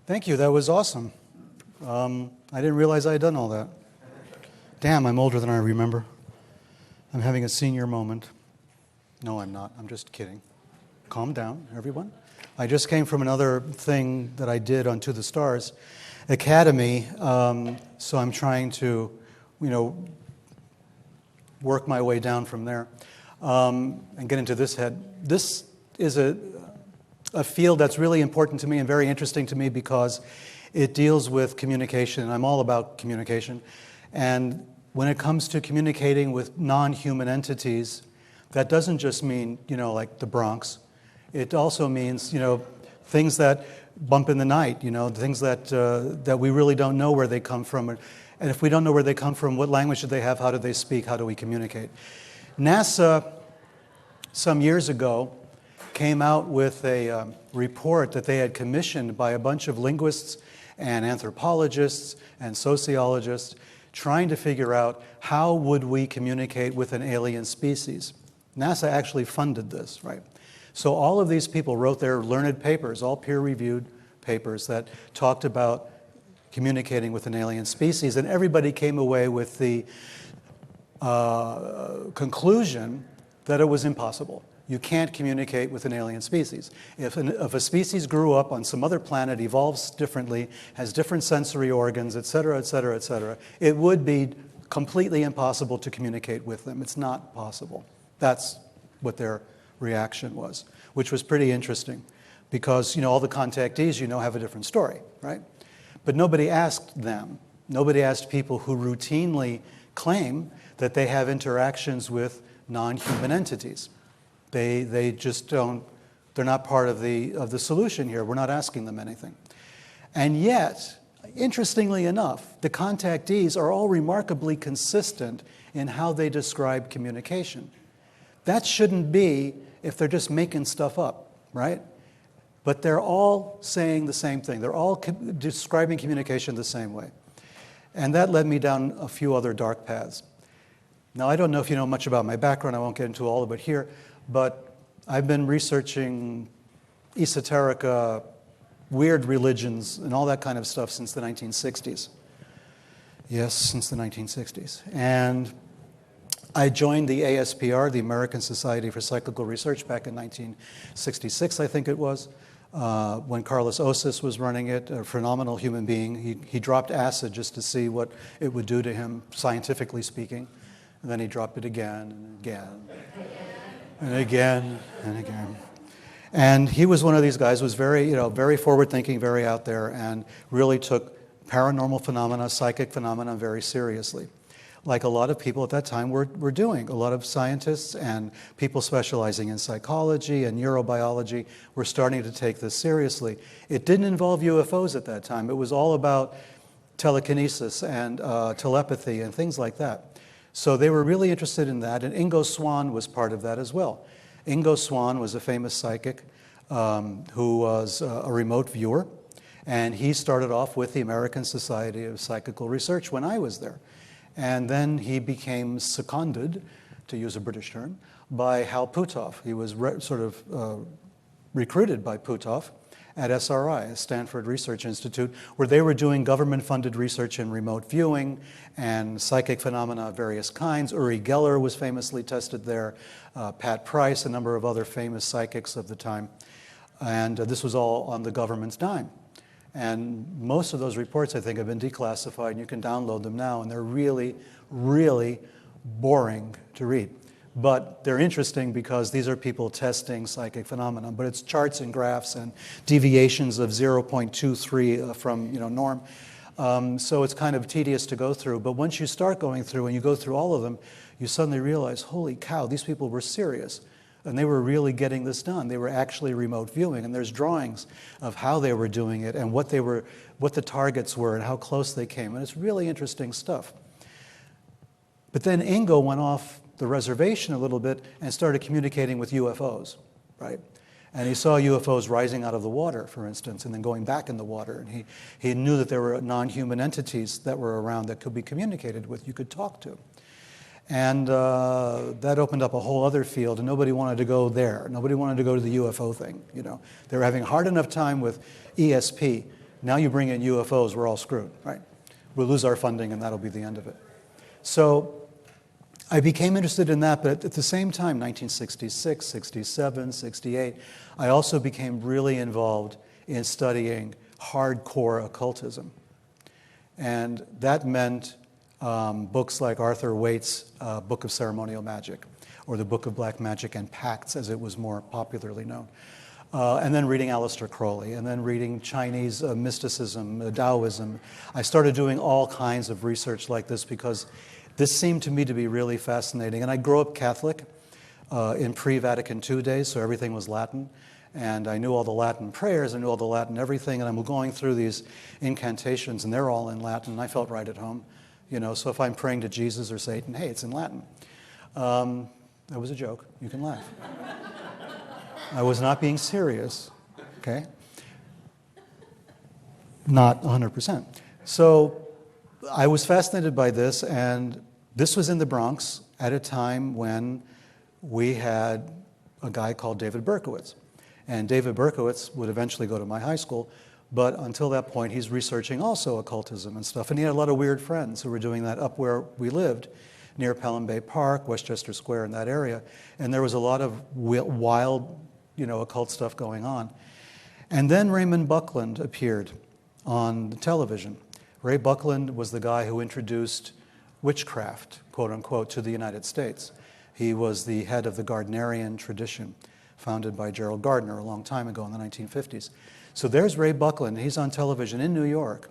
Thank you. That was awesome. I didn't realize I had done all that. Damn, I'm older than I remember. I'm having a senior moment. No, I'm not. I'm just kidding. Calm down, everyone. I just came from another thing that I did on To the Stars Academy, so I'm trying to, work my way down from there and get into this head. This is a field that's really important to me and very interesting to me because it deals with communication, and I'm all about communication. And when it comes to communicating with non-human entities, that doesn't just mean, like the Bronx. It also means, things that bump in the night, things that we really don't know where they come from. And if we don't know where they come from, what language do they have? How do they speak? How do we communicate? NASA, some years ago, came out with a report that they had commissioned by a bunch of linguists and anthropologists and sociologists trying to figure out how would we communicate with an alien species. NASA actually funded this, right? So all of these people wrote their learned papers, all peer-reviewed papers that talked about communicating with an alien species, and everybody came away with the conclusion that it was impossible. You can't communicate with an alien species. If a species grew up on some other planet, evolves differently, has different sensory organs, et cetera, et cetera, et cetera, it would be completely impossible to communicate with them. It's not possible. That's what their reaction was, which was pretty interesting because, all the contactees, have a different story, right? But nobody asked them. Nobody asked people who routinely claim that they have interactions with non-human entities. They just don't, they're not part of the solution here. We're not asking them anything. And yet, interestingly enough, the contactees are all remarkably consistent in how they describe communication. That shouldn't be if they're just making stuff up, right? But they're all saying the same thing. They're all describing communication the same way. And that led me down a few other dark paths. Now, I don't know if you know much about my background. I won't get into all of it here. But I've been researching esoterica, weird religions, and all that kind of stuff since the 1960s. Yes, since the 1960s. And I joined the ASPR, the American Society for Psychical Research, back in 1966, I think it was, when Carlos Osis was running it, a phenomenal human being. He dropped acid just to see what it would do to him, scientifically speaking. And then he dropped it again and again. And again and again. And he was one of these guys who was very, very forward-thinking, very out there, and really took paranormal phenomena, psychic phenomena very seriously. Like a lot of people at that time were doing. A lot of scientists and people specializing in psychology and neurobiology were starting to take this seriously. It didn't involve UFOs at that time. It was all about telekinesis and telepathy and things like that. So they were really interested in that, and Ingo Swann was part of that as well. Ingo Swann was a famous psychic who was a remote viewer, and he started off with the American Society of Psychical Research when I was there. And then he became seconded, to use a British term, by Hal Puthoff. He was recruited by Puthoff at SRI, Stanford Research Institute, where they were doing government-funded research in remote viewing and psychic phenomena of various kinds. Uri Geller was famously tested there, Pat Price, a number of other famous psychics of the time. And this was all on the government's dime. And most of those reports, I think, have been declassified, and you can download them now, and they're really, really boring to read. But they're interesting because these are people testing psychic phenomena. But it's charts and graphs and deviations of 0.23 from norm. So it's kind of tedious to go through. But once you start going through and you go through all of them, you suddenly realize, holy cow, these people were serious. And they were really getting this done. They were actually remote viewing. And there's drawings of how they were doing it and what the targets were and how close they came. And it's really interesting stuff. But then Ingo went off the reservation a little bit and started communicating with UFOs, right? And he saw UFOs rising out of the water, for instance, and then going back in the water. And he knew that there were non-human entities that were around that could be communicated with, you could talk to. And that opened up a whole other field, and nobody wanted to go there. Nobody wanted to go to the UFO thing, They were having a hard enough time with ESP, Now you bring in UFOs, we're all screwed, right? We'll lose our funding and that'll be the end of it. So I became interested in that, but at the same time, 1966, 67, 68, I also became really involved in studying hardcore occultism. And that meant books like Arthur Waite's Book of Ceremonial Magic, or the Book of Black Magic and Pacts, as it was more popularly known. And then reading Aleister Crowley, and then reading Chinese mysticism, Taoism. I started doing all kinds of research like this because this seemed to me to be really fascinating. And I grew up Catholic in pre-Vatican II days, so everything was Latin. And I knew all the Latin prayers, I knew all the Latin everything, and I'm going through these incantations, and they're all in Latin, and I felt right at home. You know, so if I'm praying to Jesus or Satan, hey, it's in Latin. That was a joke. You can laugh. I was not being serious, okay? Not 100%. So I was fascinated by this, and this was in the Bronx at a time when we had a guy called David Berkowitz. And David Berkowitz would eventually go to my high school, but until that point, he's researching also occultism and stuff. And he had a lot of weird friends who were doing that up where we lived, near Pelham Bay Park, Westchester Square, in that area. And there was a lot of wild, you know, occult stuff going on. And then Raymond Buckland appeared on the television. Ray Buckland was the guy who introduced witchcraft, quote unquote, to the United States. He was the head of the Gardnerian tradition, founded by Gerald Gardner a long time ago in the 1950s. So there's Ray Buckland. He's on television in New York,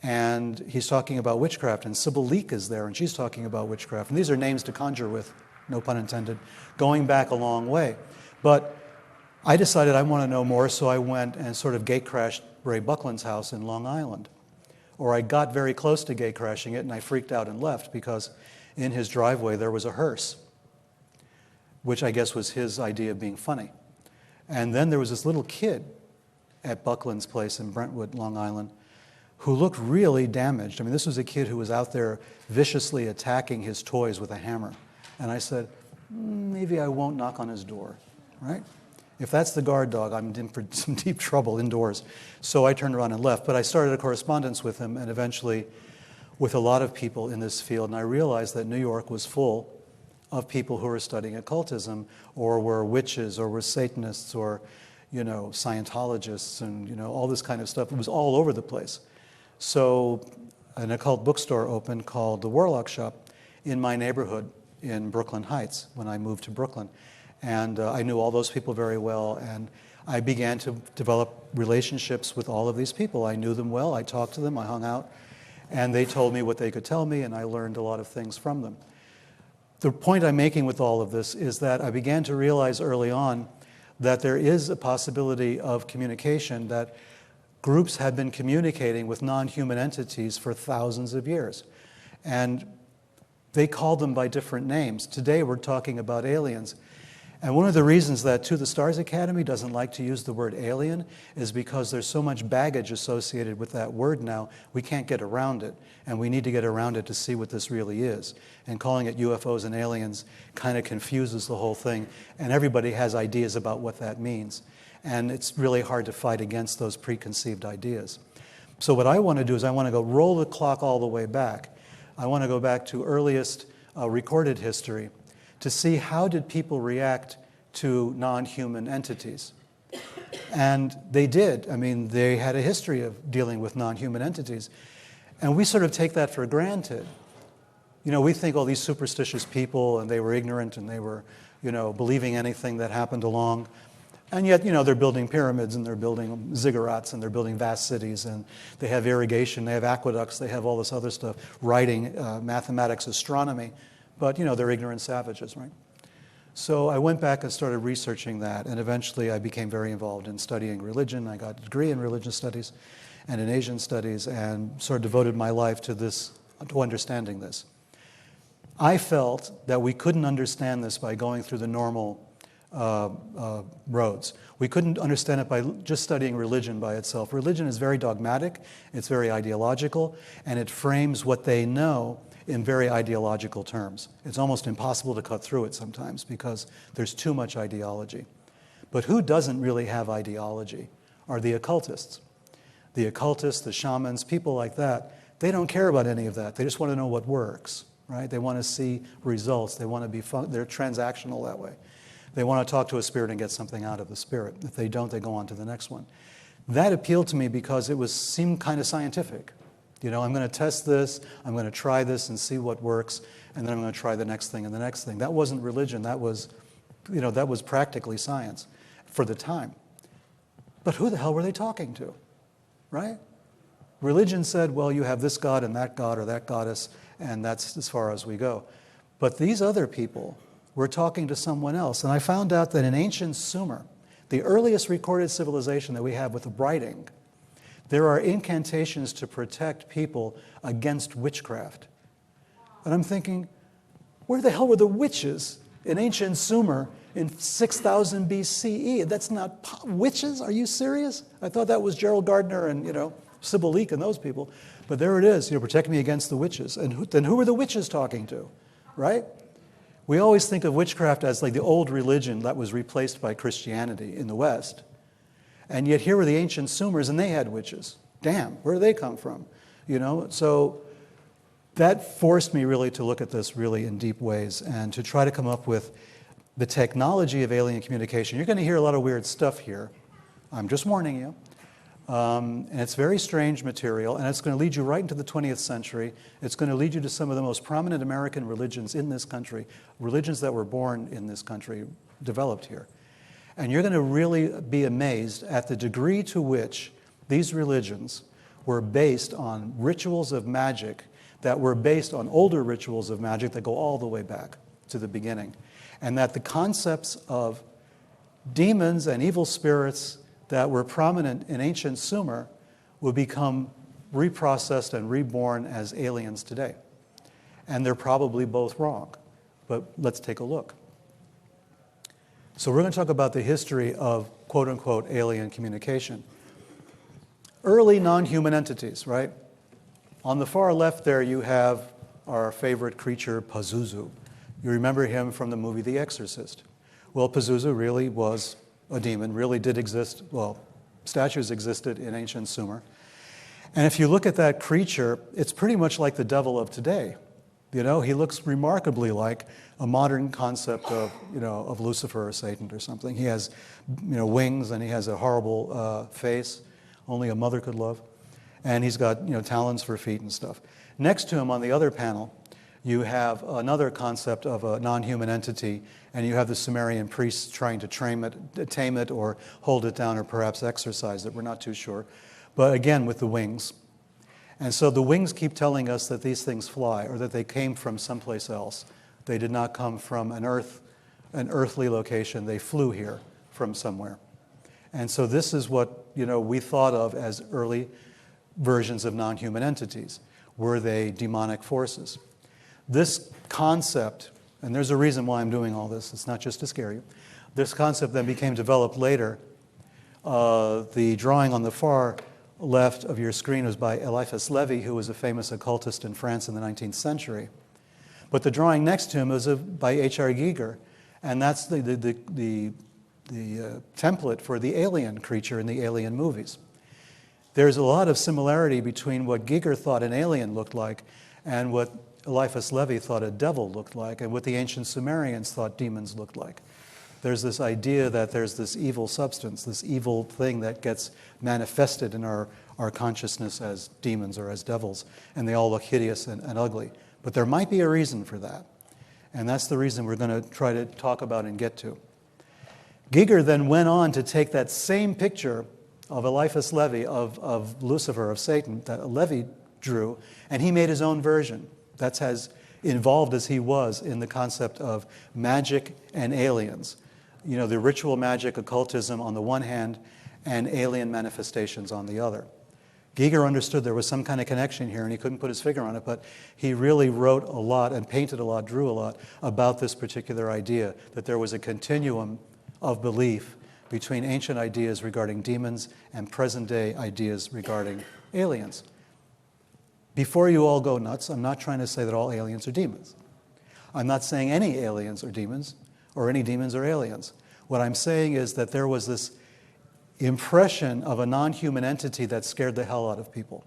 and he's talking about witchcraft, and Sybil Leek is there, and she's talking about witchcraft. And these are names to conjure with, no pun intended, going back a long way. But I decided I want to know more, so I went and sort of gate crashed Ray Buckland's house in Long Island. Or I got very close to gate crashing it, and I freaked out and left because in his driveway there was a hearse, which I guess was his idea of being funny. And then there was this little kid at Buckland's place in Brentwood, Long Island, who looked really damaged. I mean, this was a kid who was out there viciously attacking his toys with a hammer. And I said, maybe I won't knock on his door, right? If that's the guard dog, I'm in for some deep trouble indoors. So I turned around and left. But I started a correspondence with him and eventually with a lot of people in this field. And I realized that New York was full of people who were studying occultism or were witches or were Satanists or, you know, Scientologists and, you know, all this kind of stuff. It was all over the place. So an occult bookstore opened called the Warlock Shop in my neighborhood in Brooklyn Heights when I moved to Brooklyn. And I knew all those people very well, and I began to develop relationships with all of these people. I knew them well, I talked to them, I hung out, and they told me what they could tell me, and I learned a lot of things from them. The point I'm making with all of this is that I began to realize early on that there is a possibility of communication, that groups had been communicating with non-human entities for thousands of years. And they called them by different names. Today we're talking about aliens. And one of the reasons that To the Stars Academy doesn't like to use the word alien is because there's so much baggage associated with that word now, we can't get around it. And we need to get around it to see what this really is. And calling it UFOs and aliens kind of confuses the whole thing. And everybody has ideas about what that means. And it's really hard to fight against those preconceived ideas. So what I want to do is I want to go roll the clock all the way back. I want to go back to earliest recorded history to see how did people react to non-human entities. And they did. I mean, they had a history of dealing with non-human entities. And we sort of take that for granted. You know, we think, oh, these superstitious people, and they were ignorant, and they were, you know, believing anything that happened along. And yet, you know, they're building pyramids, and they're building ziggurats, and they're building vast cities, and they have irrigation, they have aqueducts, they have all this other stuff, writing, mathematics, astronomy. But, you know, they're ignorant savages, right? So I went back and started researching that, and eventually I became very involved in studying religion. I got a degree in religious studies and in Asian studies, and sort of devoted my life to this, to understanding this. I felt that we couldn't understand this by going through the normal roads. We couldn't understand it by just studying religion by itself. Religion is very dogmatic, it's very ideological, and it frames what they know in very ideological terms. It's almost impossible to cut through it sometimes because there's too much ideology. But who doesn't really have ideology are the occultists. The occultists, the shamans, people like that, they don't care about any of that. They just want to know what works, right? They want to see results. They want to be they're transactional that way. They want to talk to a spirit and get something out of the spirit. If they don't, they go on to the next one. That appealed to me because it seemed kind of scientific. You know, I'm going to test this, I'm going to try this and see what works, and then I'm going to try the next thing and the next thing. That wasn't religion. That was, you know, that was practically science for the time. But who the hell were they talking to, right? Religion said, well, you have this god and that god or that goddess, and that's as far as we go. But these other people were talking to someone else. And I found out that in ancient Sumer, the earliest recorded civilization that we have with writing, there are incantations to protect people against witchcraft. And I'm thinking, where the hell were the witches in ancient Sumer in 6000 BCE? That's not witches? Are you serious? I thought that was Gerald Gardner and, you know, Sybil Leek and those people. But there it is, you know, protect me against the witches. And then who were the witches talking to, right? We always think of witchcraft as like the old religion that was replaced by Christianity in the West. And yet here were the ancient Sumers and they had witches. Damn, where do they come from? You know, so that forced me really to look at this really in deep ways and to try to come up with the technology of alien communication. You're going to hear a lot of weird stuff here. I'm just warning you. And it's very strange material, and it's going to lead you right into the 20th century. It's going to lead you to some of the most prominent American religions in this country, religions that were born in this country, developed here. And you're going to really be amazed at the degree to which these religions were based on rituals of magic that were based on older rituals of magic that go all the way back to the beginning. And that the concepts of demons and evil spirits that were prominent in ancient Sumer would become reprocessed and reborn as aliens today. And they're probably both wrong, but let's take a look. So we're going to talk about the history of quote-unquote alien communication. Early non-human entities, right? On the far left there you have our favorite creature, Pazuzu. You remember him from the movie The Exorcist. Well, Pazuzu really was a demon, really did exist. Well, statues existed in ancient Sumer. And if you look at that creature, it's pretty much like the devil of today. You know, he looks remarkably like a modern concept of, you know, of Lucifer or Satan or something. He has, you know, wings and he has a horrible face, only a mother could love. And he's got, you know, talons for feet and stuff. Next to him on the other panel, you have another concept of a non-human entity, and you have the Sumerian priests trying to tame it or hold it down or perhaps exorcise it. We're not too sure. But again, with the wings. And so the wings keep telling us that these things fly or that they came from someplace else. They did not come from an earthly location. They flew here from somewhere. And so this is what, you know, we thought of as early versions of non-human entities. Were they demonic forces? This concept, and there's a reason why I'm doing all this, it's not just to scare you. This concept then became developed later. The drawing on the far left of your screen was by Eliphas Levi, who was a famous occultist in France in the 19th century. But the drawing next to him was by H.R. Giger, and that's the template for the alien creature in the alien movies. There's a lot of similarity between what Giger thought an alien looked like and what Eliphas Levi thought a devil looked like and what the ancient Sumerians thought demons looked like. There's this idea that there's this evil substance, this evil thing that gets manifested in our consciousness as demons or as devils, and they all look hideous and ugly. But there might be a reason for that, and that's the reason we're going to try to talk about and get to. Giger then went on to take that same picture of Eliphas Levi, of Lucifer, of Satan, that Levi drew, and he made his own version. That's as involved as he was in the concept of magic and aliens. You know, the ritual magic, occultism on the one hand, and alien manifestations on the other. Giger understood there was some kind of connection here, and he couldn't put his finger on it, but he really wrote a lot and painted a lot, drew a lot about this particular idea, that there was a continuum of belief between ancient ideas regarding demons and present-day ideas regarding aliens. Before you all go nuts, I'm not trying to say that all aliens are demons. I'm not saying any aliens are demons, or any demons are aliens. What I'm saying is that there was this impression of a non-human entity that scared the hell out of people.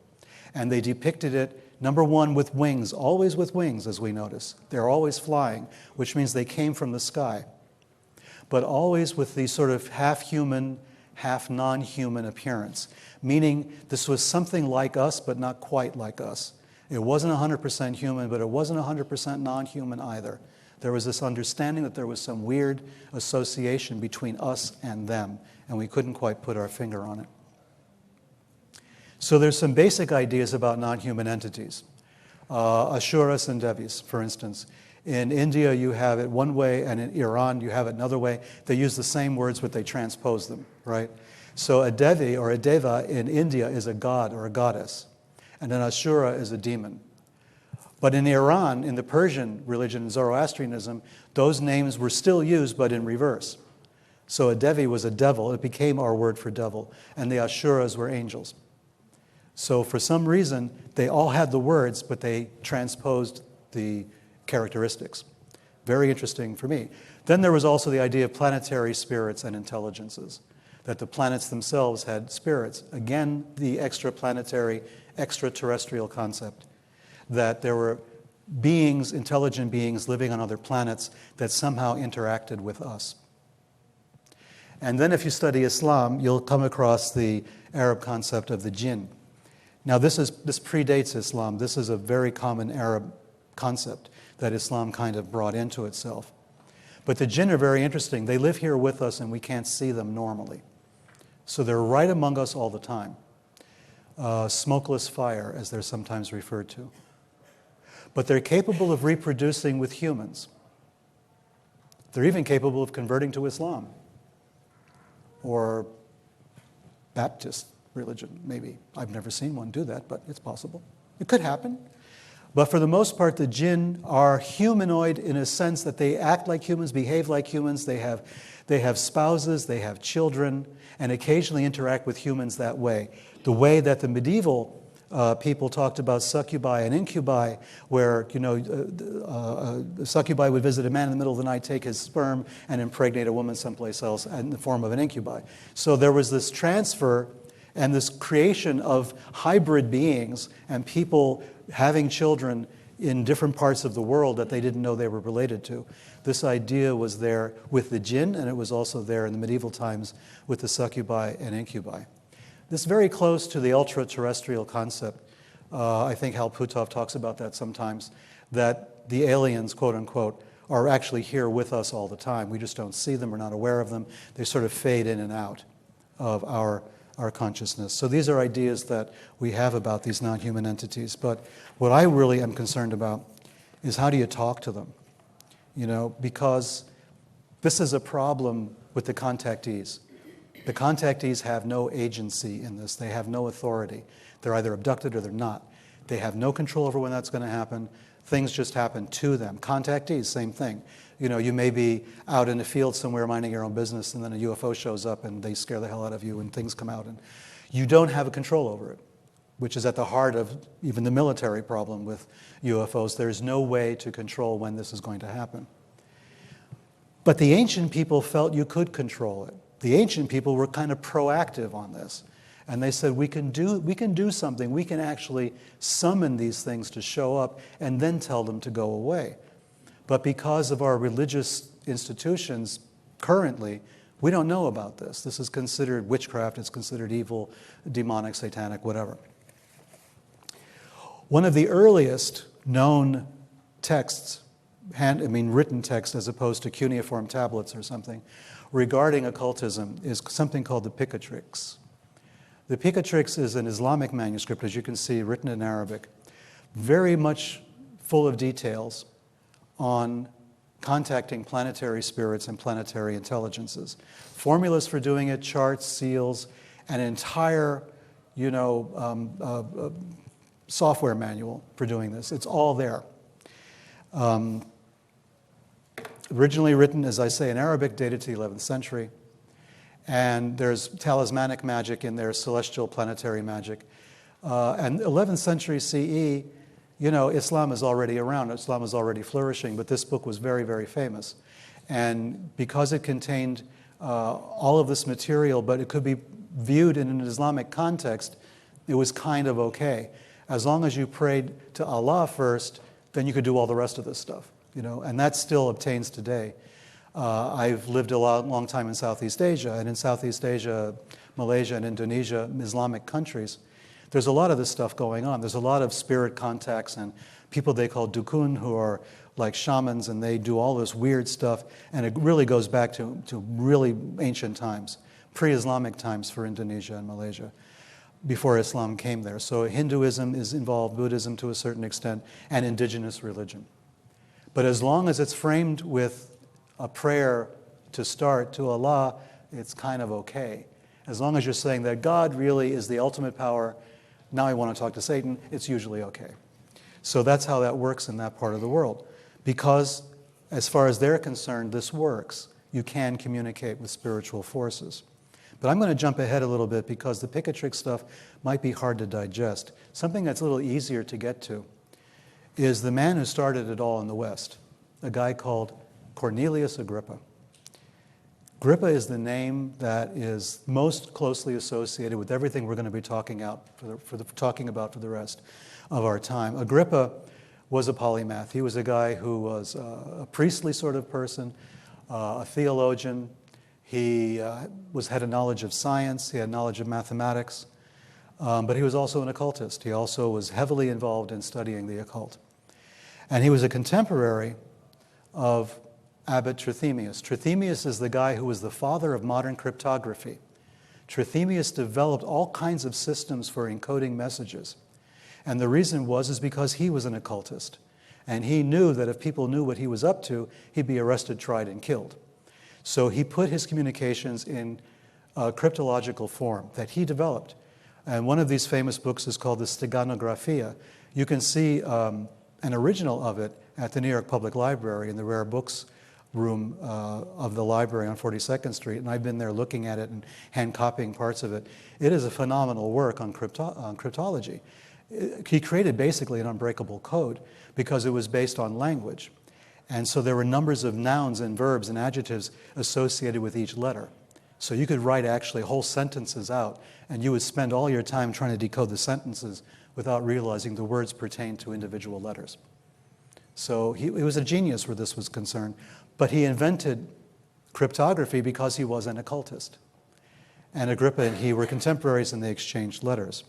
And they depicted it, number one, with wings, always with wings, as we notice. They're always flying, which means they came from the sky. But always with the sort of half-human, half-non-human appearance, meaning this was something like us, but not quite like us. It wasn't 100% human, but it wasn't 100% non-human either. There was this understanding that there was some weird association between us and them, and we couldn't quite put our finger on it. So there's some basic ideas about non-human entities. Asuras and Devis, for instance. In India, you have it one way, and in Iran, you have it another way. They use the same words, but they transpose them, right? So a Devi or a Deva in India is a god or a goddess, and an Asura is a demon. But in Iran, in the Persian religion, Zoroastrianism, those names were still used, but in reverse. So a Devi was a devil. It became our word for devil. And the Asuras were angels. So for some reason, they all had the words, but they transposed the characteristics. Very interesting for me. Then there was also the idea of planetary spirits and intelligences, that the planets themselves had spirits. Again, the extraplanetary, extraterrestrial concept, that there were beings, intelligent beings living on other planets that somehow interacted with us. And then if you study Islam, you'll come across the Arab concept of the jinn. Now this predates Islam. This is a very common Arab concept that Islam kind of brought into itself. But the jinn are very interesting. They live here with us and we can't see them normally. So they're right among us all the time. Smokeless fire, as they're sometimes referred to. But they're capable of reproducing with humans. They're even capable of converting to Islam or Baptist religion, maybe. I've never seen one do that, but it's possible. It could happen. But for the most part, the jinn are humanoid in a sense that they act like humans, behave like humans. They have spouses, they have children, and occasionally interact with humans that way. The way that the medieval people talked about succubi and incubi, where succubi would visit a man in the middle of the night, take his sperm, and impregnate a woman someplace else in the form of an incubi. So there was this transfer and this creation of hybrid beings and people having children in different parts of the world that they didn't know they were related to. This idea was there with the jinn, and it was also there in the medieval times with the succubi and incubi. This is very close to the ultra-terrestrial concept. I think Hal Puthoff talks about that sometimes, that the aliens, quote unquote, are actually here with us all the time. We just don't see them, we're not aware of them. They sort of fade in and out of our consciousness. So these are ideas that we have about these non-human entities. But what I really am concerned about is how do you talk to them? Because this is a problem with the contactees. The contactees have no agency in this. They have no authority. They're either abducted or they're not. They have no control over when that's going to happen. Things just happen to them. Contactees, same thing. You may be out in the field somewhere minding your own business, and then a UFO shows up and they scare the hell out of you and things come out. And you don't have a control over it, which is at the heart of even the military problem with UFOs. There's no way to control when this is going to happen. But the ancient people felt you could control it. The ancient people were kind of proactive on this. And they said, we can do something. We can actually summon these things to show up and then tell them to go away. But because of our religious institutions currently, we don't know about this. This is considered witchcraft. It's considered evil, demonic, satanic, whatever. One of the earliest known texts, written text as opposed to cuneiform tablets or something, regarding occultism is something called the Picatrix. The Picatrix is an Islamic manuscript, as you can see, written in Arabic, very much full of details on contacting planetary spirits and planetary intelligences. Formulas for doing it, charts, seals, an entire, software manual for doing this. It's all there. Originally written, as I say, in Arabic, dated to the 11th century. And there's talismanic magic in there, celestial planetary magic. And 11th century CE, Islam is already around. Islam is already flourishing, but this book was very, very famous. And because it contained all of this material, but it could be viewed in an Islamic context, it was kind of okay. As long as you prayed to Allah first, then you could do all the rest of this stuff, and that still obtains today. I've lived a long time in Southeast Asia, and in Southeast Asia, Malaysia and Indonesia, Islamic countries, there's a lot of this stuff going on. There's a lot of spirit contacts and people they call dukun, who are like shamans, and they do all this weird stuff, and it really goes back to really ancient times, pre-Islamic times for Indonesia and Malaysia, before Islam came there. So Hinduism is involved, Buddhism to a certain extent, and indigenous religion. But as long as it's framed with a prayer to start to Allah, it's kind of okay. As long as you're saying that God really is the ultimate power, now I want to talk to Satan, it's usually okay. So that's how that works in that part of the world. Because as far as they're concerned, this works. You can communicate with spiritual forces. But I'm going to jump ahead a little bit because the pick-a-trick stuff might be hard to digest. Something that's a little easier to get to is the man who started it all in the West, a guy called Cornelius Agrippa. Agrippa is the name that is most closely associated with everything we're going to be talking about for the rest of our time. Agrippa was a polymath. He was a guy who was a priestly sort of person, a theologian. He had a knowledge of science. He had knowledge of mathematics. But he was also an occultist. He also was heavily involved in studying the occult. And he was a contemporary of Abbot Trithemius. Trithemius is the guy who was the father of modern cryptography. Trithemius developed all kinds of systems for encoding messages. And the reason is because he was an occultist. And he knew that if people knew what he was up to, he'd be arrested, tried, and killed. So he put his communications in a cryptological form that he developed. And one of these famous books is called the Steganographia. You can see an original of it at the New York Public Library in the Rare Books room of the library on 42nd Street, and I've been there looking at it and hand copying parts of it. It is a phenomenal work on cryptology. He created basically an unbreakable code because it was based on language. And so there were numbers of nouns and verbs and adjectives associated with each letter. So you could write actually whole sentences out, and you would spend all your time trying to decode the sentences without realizing the words pertained to individual letters. So he was a genius where this was concerned. But he invented cryptography because he was an occultist. And Agrippa and he were contemporaries, and they exchanged letters.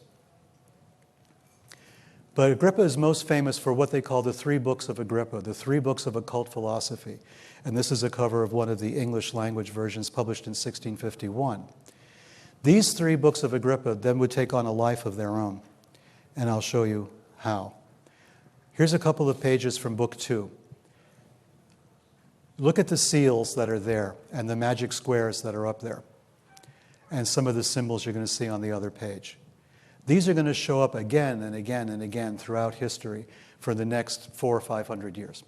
But Agrippa is most famous for what they call the 3 books of Agrippa, the 3 books of occult philosophy. And this is a cover of one of the English language versions published in 1651. These 3 books of Agrippa then would take on a life of their own. And I'll show you how. Here's a couple of pages from book 2. Look at the seals that are there and the magic squares that are up there, and some of the symbols you're going to see on the other page. These are going to show up again and again and again throughout history for the next 400 or 500 years.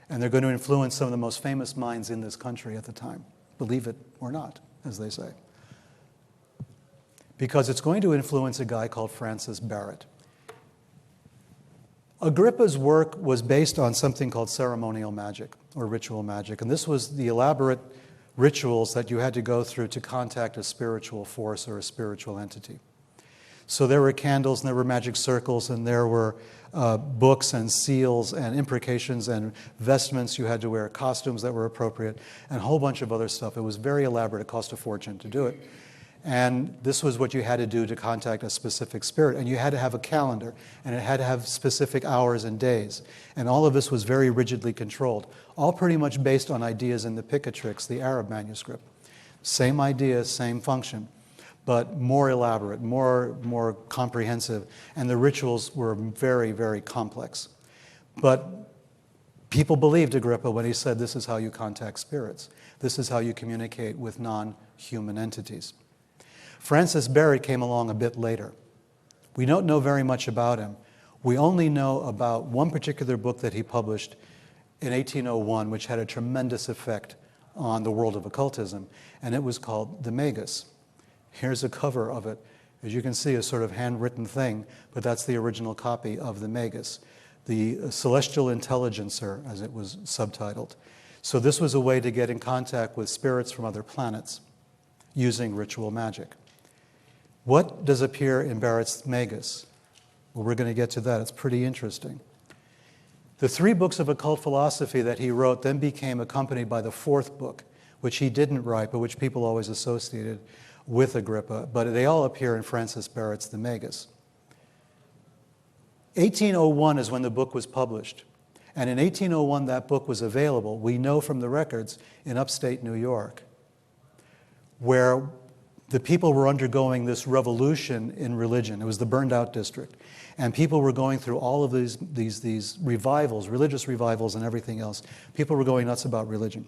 And they're going to influence some of the most famous minds in this country at the time. Believe it or not, as they say. Because it's going to influence a guy called Francis Barrett. Agrippa's work was based on something called ceremonial magic or ritual magic. And this was the elaborate rituals that you had to go through to contact a spiritual force or a spiritual entity. So there were candles, and there were magic circles, and there were books and seals and imprecations and vestments you had to wear, costumes that were appropriate, and a whole bunch of other stuff. It was very elaborate. It cost a fortune to do it. And this was what you had to do to contact a specific spirit. And you had to have a calendar, and it had to have specific hours and days. And all of this was very rigidly controlled, all pretty much based on ideas in the Picatrix, the Arab manuscript. Same idea, same function, but more elaborate, more comprehensive. And the rituals were very, very complex. But people believed Agrippa when he said, this is how you contact spirits. This is how you communicate with non-human entities. Francis Barrett came along a bit later. We don't know very much about him. We only know about one particular book that he published in 1801, which had a tremendous effect on the world of occultism, and it was called the Magus. Here's a cover of it. As you can see, a sort of handwritten thing, but that's the original copy of the Magus, the Celestial Intelligencer, as it was subtitled. So this was a way to get in contact with spirits from other planets using ritual magic. What does appear in Barrett's Magus? Well, we're going to get to that. It's pretty interesting. The 3 books of occult philosophy that he wrote then became accompanied by the 4th book, which he didn't write, but which people always associated with Agrippa. But they all appear in Francis Barrett's The Magus. 1801 is when the book was published. And in 1801, that book was available, we know from the records, in upstate New York, where the people were undergoing this revolution in religion. It was the burned out district. And people were going through all of these revivals, religious revivals and everything else. People were going nuts about religion.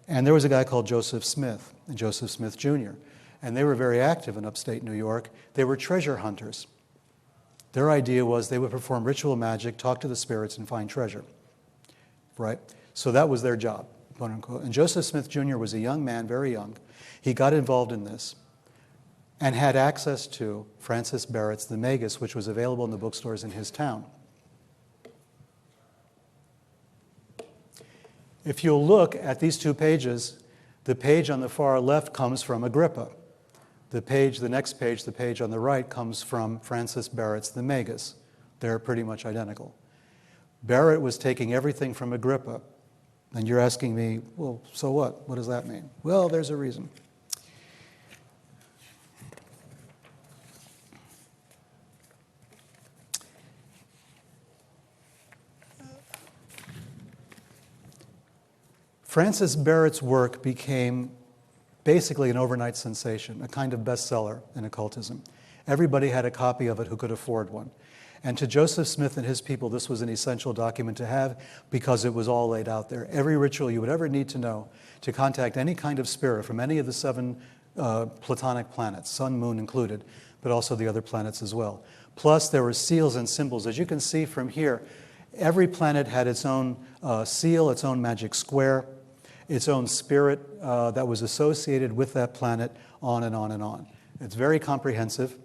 And there was a guy called Joseph Smith, and Joseph Smith Jr., and they were very active in upstate New York. They were treasure hunters. Their idea was they would perform ritual magic, talk to the spirits, and find treasure, right? So that was their job, quote unquote. And Joseph Smith Jr. was a young man, very young. He got involved in this and had access to Francis Barrett's The Magus, which was available in the bookstores in his town. If you'll look at these 2 pages, the page on the far left comes from Agrippa. The next page, the page on the right, comes from Francis Barrett's The Magus. They're pretty much identical. Barrett was taking everything from Agrippa. And you're asking me, well, so what? What does that mean? Well, there's a reason. Francis Barrett's work became basically an overnight sensation, a kind of bestseller in occultism. Everybody had a copy of it who could afford one. And to Joseph Smith and his people, this was an essential document to have because it was all laid out there. Every ritual you would ever need to know to contact any kind of spirit from any of the 7 Platonic planets, sun, moon included, but also the other planets as well. Plus, there were seals and symbols. As you can see from here, every planet had its own seal, its own magic square, its own spirit that was associated with that planet, on and on and on. It's very comprehensive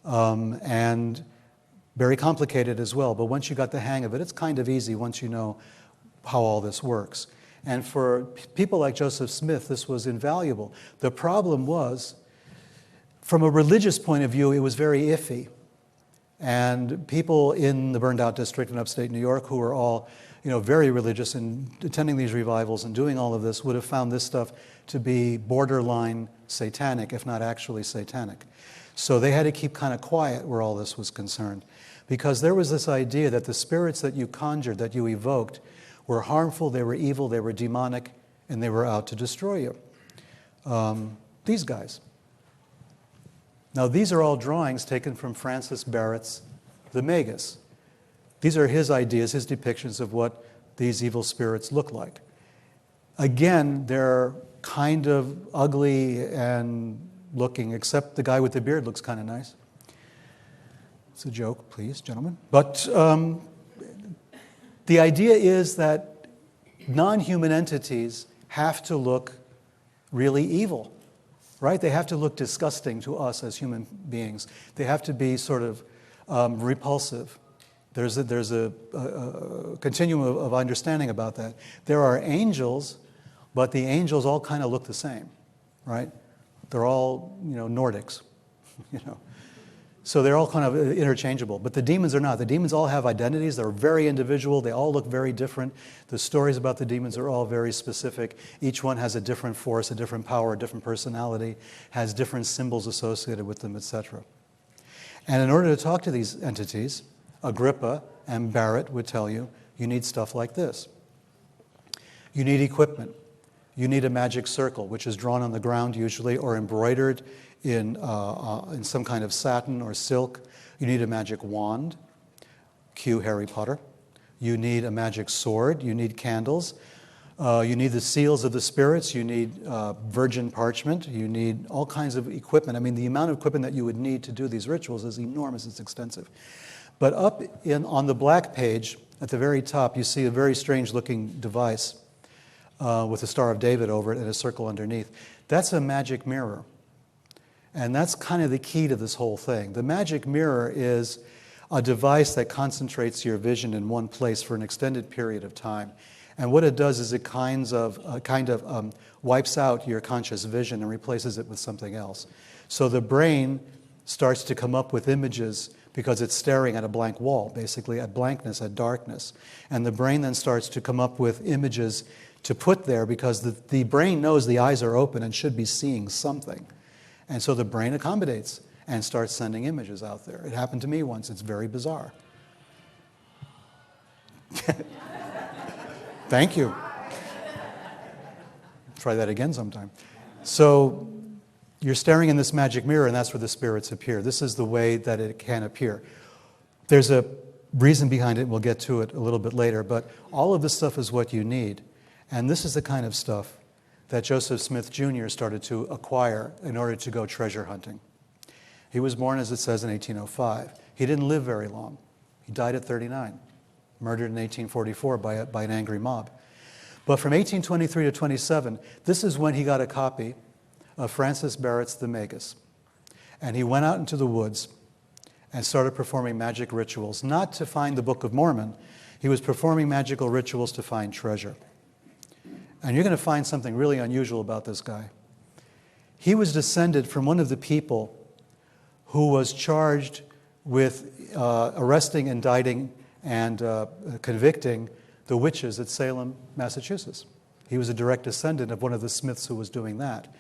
and very complicated as well, but once you got the hang of it, it's kind of easy once you know how all this works. And for people like Joseph Smith, this was invaluable. The problem was, from a religious point of view, it was very iffy. And people in the burned out district in upstate New York who were all very religious and attending these revivals and doing all of this would have found this stuff to be borderline satanic, if not actually satanic. So they had to keep kind of quiet where all this was concerned, because there was this idea that the spirits that you conjured, that you evoked, were harmful, they were evil, they were demonic, and they were out to destroy you. These guys. Now, these are all drawings taken from Francis Barrett's The Magus. These are his ideas, his depictions of what these evil spirits look like. Again, they're kind of ugly and looking, except the guy with the beard looks kind of nice. It's a joke, please, gentlemen. But the idea is that non-human entities have to look really evil, right? They have to look disgusting to us as human beings. They have to be sort of repulsive. There's a continuum of understanding about that. There are angels, but the angels all kind of look the same, right? They're all, Nordics, So they're all kind of interchangeable. But the demons are not. The demons all have identities. They're very individual. They all look very different. The stories about the demons are all very specific. Each one has a different force, a different power, a different personality, has different symbols associated with them, etc. And in order to talk to these entities, Agrippa and Barrett would tell you, you need stuff like this. You need equipment. You need a magic circle, which is drawn on the ground usually, or embroidered in some kind of satin or silk. You need a magic wand, cue Harry Potter. You need a magic sword. You need candles. You need the seals of the spirits. You need virgin parchment. You need all kinds of equipment. I mean, the amount of equipment that you would need to do these rituals is enormous. It's extensive. But on the black page, at the very top, you see a very strange-looking device with a Star of David over it and a circle underneath. That's a magic mirror. And that's kind of the key to this whole thing. The magic mirror is a device that concentrates your vision in one place for an extended period of time. And what it does is it kind of wipes out your conscious vision and replaces it with something else. So the brain starts to come up with images because it's staring at a blank wall, basically at blankness, at darkness. And the brain then starts to come up with images to put there because the brain knows the eyes are open and should be seeing something. And so the brain accommodates and starts sending images out there. It happened to me once. It's very bizarre. Thank you. Try that again sometime. So you're staring in this magic mirror, and that's where the spirits appear. This is the way that it can appear. There's a reason behind it, and we'll get to it a little bit later, but all of this stuff is what you need. And this is the kind of stuff that Joseph Smith Jr. started to acquire in order to go treasure hunting. He was born, as it says, in 1805. He didn't live very long. He died at 39, murdered in 1844 by an angry mob. But from 1823 to 27, this is when he got a copy of Francis Barrett's The Magus. And he went out into the woods and started performing magic rituals, not to find the Book of Mormon. He was performing magical rituals to find treasure. And you're going to find something really unusual about this guy. He was descended from one of the people who was charged with arresting, indicting, and convicting the witches at Salem, Massachusetts. He was a direct descendant of one of the Smiths who was doing that.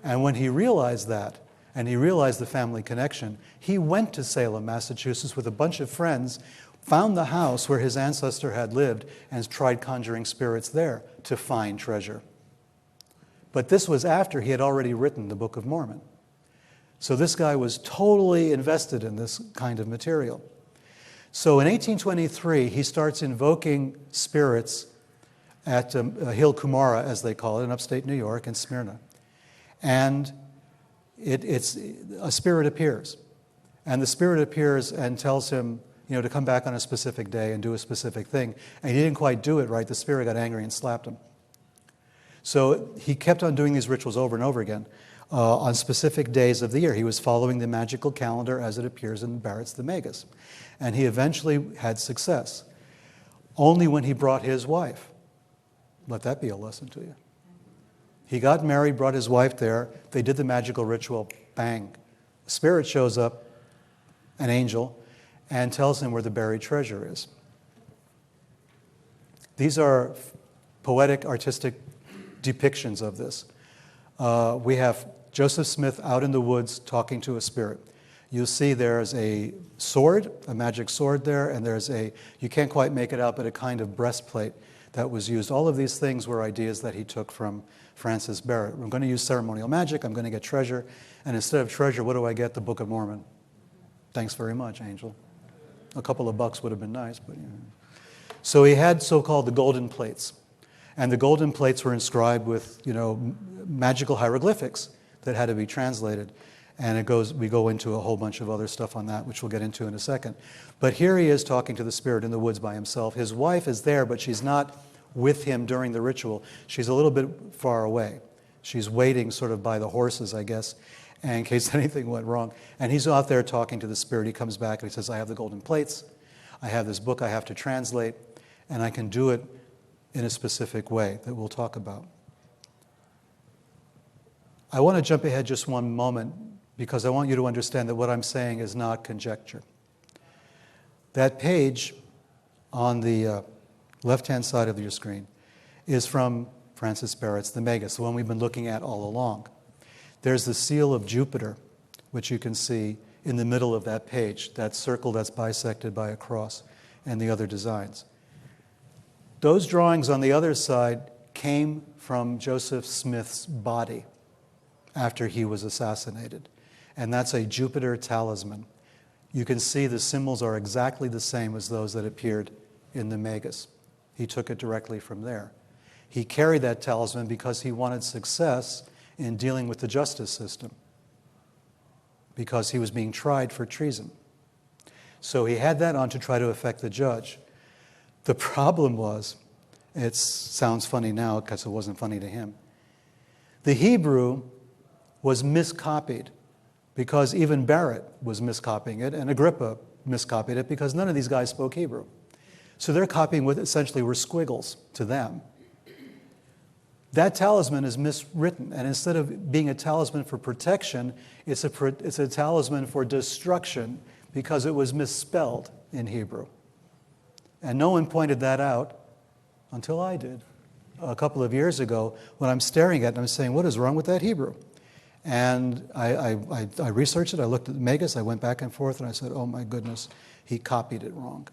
And when he realized that, and he realized the family connection, he went to Salem, Massachusetts with a bunch of friends, found the house where his ancestor had lived, and tried conjuring spirits there to find treasure. But this was after he had already written the Book of Mormon. So this guy was totally invested in this kind of material. So in 1823, he starts invoking spirits at Hill Cumorah, as they call it, in upstate New York, in Smyrna. And a spirit appears. And the spirit appears and tells him, to come back on a specific day and do a specific thing. And he didn't quite do it right. The spirit got angry and slapped him. So he kept on doing these rituals over and over again on specific days of the year. He was following the magical calendar as it appears in Barrett's The Magus. And he eventually had success. Only when he brought his wife. Let that be a lesson to you. He got married, brought his wife there. They did the magical ritual. Bang. A spirit shows up, an angel, and tells him where the buried treasure is. These are poetic, artistic depictions of this. We have Joseph Smith out in the woods talking to a spirit. You'll see there's a sword, a magic sword there, and there's you can't quite make it out, but a kind of breastplate that was used. All of these things were ideas that he took from Francis Barrett. I'm going to use ceremonial magic, I'm going to get treasure, and instead of treasure, what do I get? The Book of Mormon. Thanks very much, Angel. A couple of bucks would have been nice, but So he had so-called the golden plates. And the golden plates were inscribed with, magical hieroglyphics that had to be translated. And we go into a whole bunch of other stuff on that, which we'll get into in a second. But here he is talking to the spirit in the woods by himself. His wife is there, but she's not with him during the ritual. She's a little bit far away. She's waiting sort of by the horses, I guess, in case anything went wrong. And he's out there talking to the spirit. He comes back and he says, I have the golden plates. I have this book I have to translate, and I can do it in a specific way that we'll talk about. I want to jump ahead just one moment because I want you to understand that what I'm saying is not conjecture. That page on the left-hand side of your screen is from Francis Barrett's The Magus, the one we've been looking at all along. There's the seal of Jupiter, which you can see in the middle of that page, that circle that's bisected by a cross, and the other designs. Those drawings on the other side came from Joseph Smith's body after he was assassinated. And that's a Jupiter talisman. You can see the symbols are exactly the same as those that appeared in the Magus. He took it directly from there. He carried that talisman because he wanted success in dealing with the justice system, because he was being tried for treason. So he had that on to try to affect the judge. The problem was, it sounds funny now because it wasn't funny to him, the Hebrew was miscopied because even Barrett was miscopying it, and Agrippa miscopied it because none of these guys spoke Hebrew. So they're copying what essentially were squiggles to them. That talisman is miswritten, and instead of being a talisman for protection, it's a talisman for destruction because it was misspelled in Hebrew. And no one pointed that out until I did a couple of years ago when I'm staring at it and I'm saying, what is wrong with that Hebrew? And I researched it, I looked at Magus, I went back and forth, and I said, oh my goodness, he copied it wrong.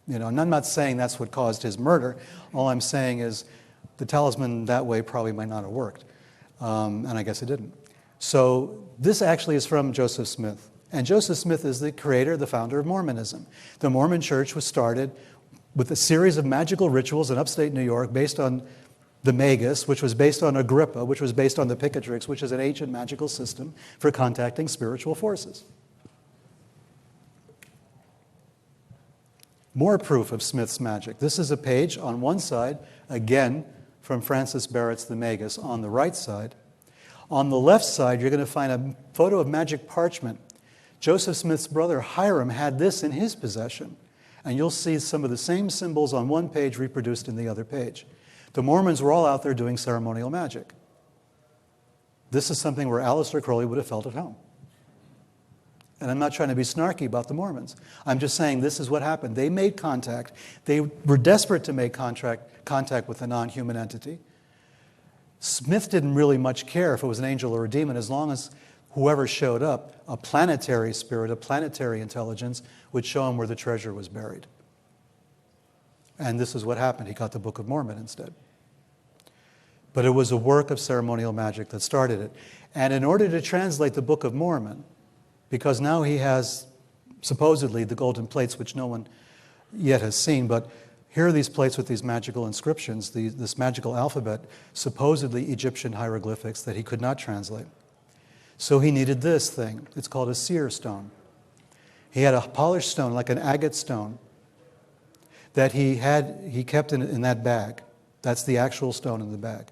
And I'm not saying that's what caused his murder. All I'm saying is the talisman that way probably might not have worked. And I guess it didn't. So this actually is from Joseph Smith. And Joseph Smith is the creator, the founder of Mormonism. The Mormon Church was started with a series of magical rituals in upstate New York based on the Magus, which was based on Agrippa, which was based on the Picatrix, which is an ancient magical system for contacting spiritual forces. More proof of Smith's magic. This is a page on one side, again, from Francis Barrett's The Magus on the right side. On the left side, you're going to find a photo of magic parchment. Joseph Smith's brother Hiram had this in his possession. And you'll see some of the same symbols on one page reproduced in the other page. The Mormons were all out there doing ceremonial magic. This is something where Aleister Crowley would have felt at home. And I'm not trying to be snarky about the Mormons. I'm just saying this is what happened. They made contact. They were desperate to make contact with a non-human entity. Smith didn't really much care if it was an angel or a demon, as long as whoever showed up, a planetary spirit, a planetary intelligence, would show him where the treasure was buried. And this is what happened. He got the Book of Mormon instead. But it was a work of ceremonial magic that started it. And in order to translate the Book of Mormon, because now he has supposedly the golden plates, which no one yet has seen, but here are these plates with these magical inscriptions, this magical alphabet, supposedly Egyptian hieroglyphics that he could not translate. So he needed this thing. It's called a seer stone. He had a polished stone, like an agate stone, that he kept in that bag. That's the actual stone in the bag.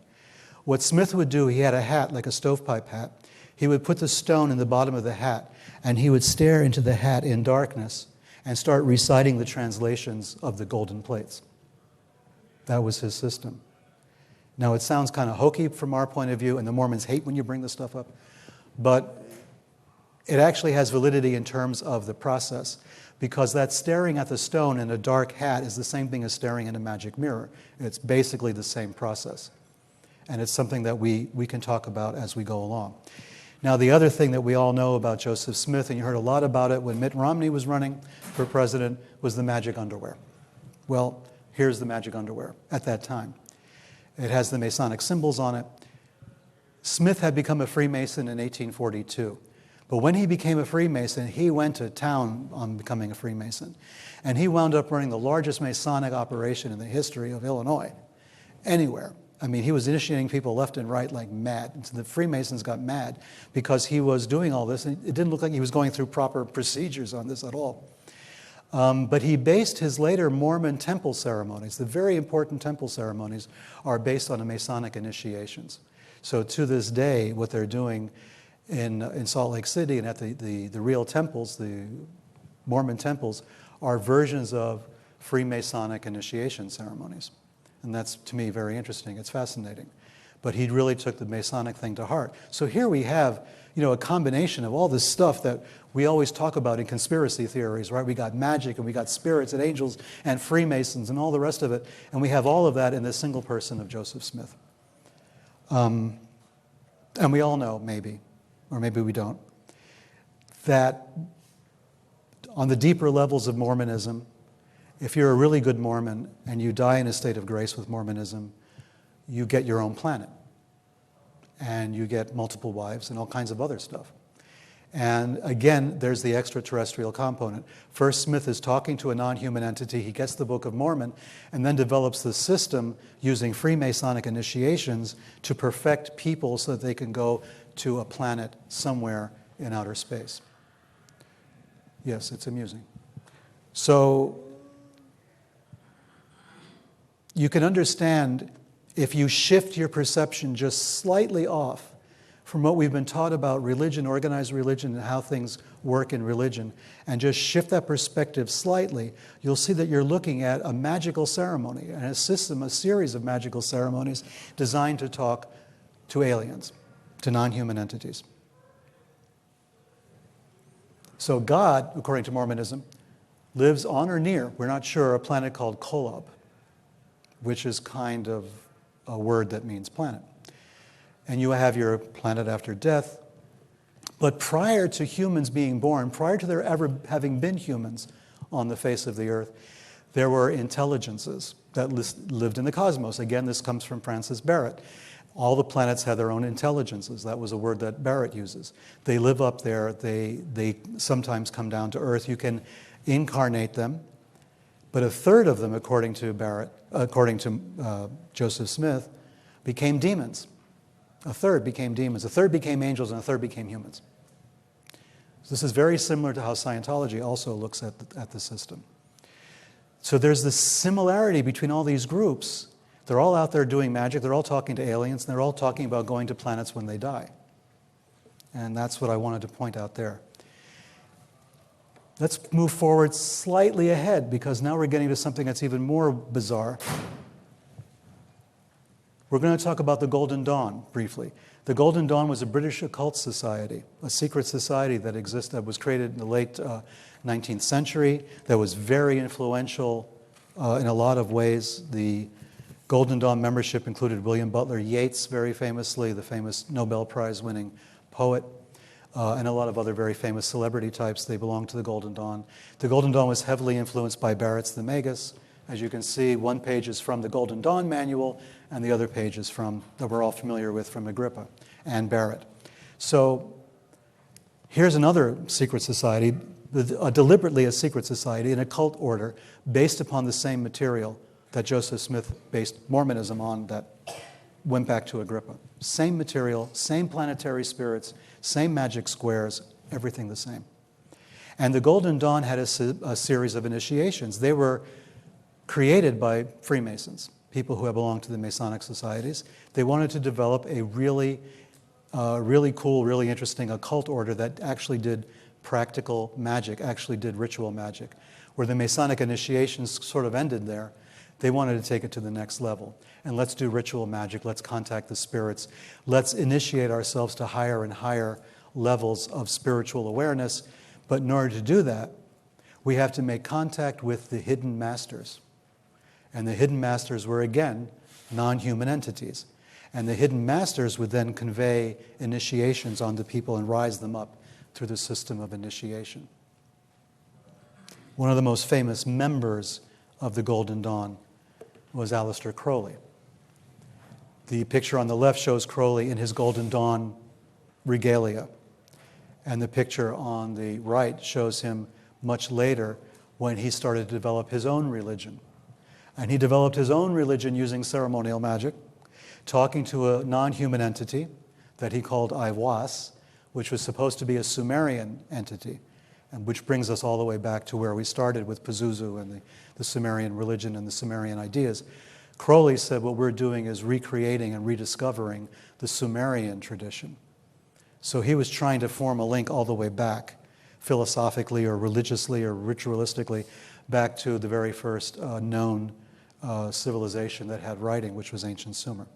What Smith would do, he had a hat, like a stovepipe hat. He would put the stone in the bottom of the hat, and he would stare into the hat in darkness and start reciting the translations of the golden plates. That was his system. Now, it sounds kind of hokey from our point of view, and the Mormons hate when you bring this stuff up, but it actually has validity in terms of the process, because that staring at the stone in a dark hat is the same thing as staring in a magic mirror. It's basically the same process. And it's something that we can talk about as we go along. Now, the other thing that we all know about Joseph Smith, and you heard a lot about it when Mitt Romney was running for president, was the magic underwear. Well, here's the magic underwear at that time. It has the Masonic symbols on it. Smith had become a Freemason in 1842. But when he became a Freemason, he went to town on becoming a Freemason. And he wound up running the largest Masonic operation in the history of Illinois, anywhere. I mean, he was initiating people left and right like mad. And so the Freemasons got mad because he was doing all this. And it didn't look like he was going through proper procedures on this at all. But he based his later Mormon temple ceremonies, the very important temple ceremonies, are based on the Masonic initiations. So to this day, what they're doing in Salt Lake City and at the real temples, the Mormon temples, are versions of Freemasonic initiation ceremonies. And that's, to me, very interesting. It's fascinating. But he really took the Masonic thing to heart. So here we have, a combination of all this stuff that we always talk about in conspiracy theories, right? We got magic, and we got spirits and angels and Freemasons and all the rest of it. And we have all of that in this single person of Joseph Smith. And we all know, maybe, or maybe we don't, that on the deeper levels of Mormonism, if you're a really good Mormon and you die in a state of grace with Mormonism, you get your own planet. And you get multiple wives and all kinds of other stuff. And again, there's the extraterrestrial component. First, Smith is talking to a non-human entity. He gets the Book of Mormon and then develops the system using Freemasonic initiations to perfect people so that they can go to a planet somewhere in outer space. Yes, it's amusing. So you can understand if you shift your perception just slightly off from what we've been taught about religion, organized religion, and how things work in religion, and just shift that perspective slightly, you'll see that you're looking at a magical ceremony and a system, a series of magical ceremonies designed to talk to aliens, to non-human entities. So God, according to Mormonism, lives on or near, we're not sure, a planet called Kolob, which is kind of a word that means planet. And you have your planet after death. But prior to humans being born, prior to there ever having been humans on the face of the earth, there were intelligences that lived in the cosmos. Again, this comes from Francis Barrett. All the planets have their own intelligences. That was a word that Barrett uses. They live up there. They sometimes come down to Earth. You can incarnate them. But a third of them, according to Joseph Smith, became demons. A third became demons. A third became angels, and a third became humans. So this is very similar to how Scientology also looks at the system. So there's this similarity between all these groups. They're all out there doing magic. They're all talking to aliens. And they're all talking about going to planets when they die. And that's what I wanted to point out there. Let's move forward slightly ahead, because now we're getting to something that's even more bizarre. We're going to talk about the Golden Dawn briefly. The Golden Dawn was a British occult society, a secret society that existed, that was created in the late 19th century, that was very influential in a lot of ways. The Golden Dawn membership included William Butler Yeats, very famously, the famous Nobel Prize-winning poet, and a lot of other very famous celebrity types. They belonged to the Golden Dawn. The Golden Dawn was heavily influenced by Barrett's The Magus. As you can see, one page is from the Golden Dawn manual, and the other page is from, that we're all familiar with, from Agrippa and Barrett. So here's another secret society, deliberately a secret society, an occult order based upon the same material that Joseph Smith based Mormonism on, that went back to Agrippa. Same material, same planetary spirits, same magic squares, everything the same. And the Golden Dawn had a series of initiations. They were created by Freemasons, people who have belonged to the Masonic societies. They wanted to develop a really cool, really interesting occult order that actually did practical magic, actually did ritual magic. Where the Masonic initiations sort of ended there, they wanted to take it to the next level. And let's do ritual magic, let's contact the spirits, let's initiate ourselves to higher and higher levels of spiritual awareness. But in order to do that, we have to make contact with the hidden masters. And the hidden masters were, again, non-human entities. And the hidden masters would then convey initiations onto people and rise them up through the system of initiation. One of the most famous members of the Golden Dawn was Aleister Crowley. The picture on the left shows Crowley in his Golden Dawn regalia. And the picture on the right shows him much later when he started to develop his own religion. And he developed his own religion using ceremonial magic, talking to a non-human entity that he called Aiwass, which was supposed to be a Sumerian entity, and which brings us all the way back to where we started with Pazuzu and the Sumerian religion and the Sumerian ideas. Crowley said what we're doing is recreating and rediscovering the Sumerian tradition. So he was trying to form a link all the way back, philosophically or religiously or ritualistically, back to the very first known civilization that had writing, which was ancient Sumer.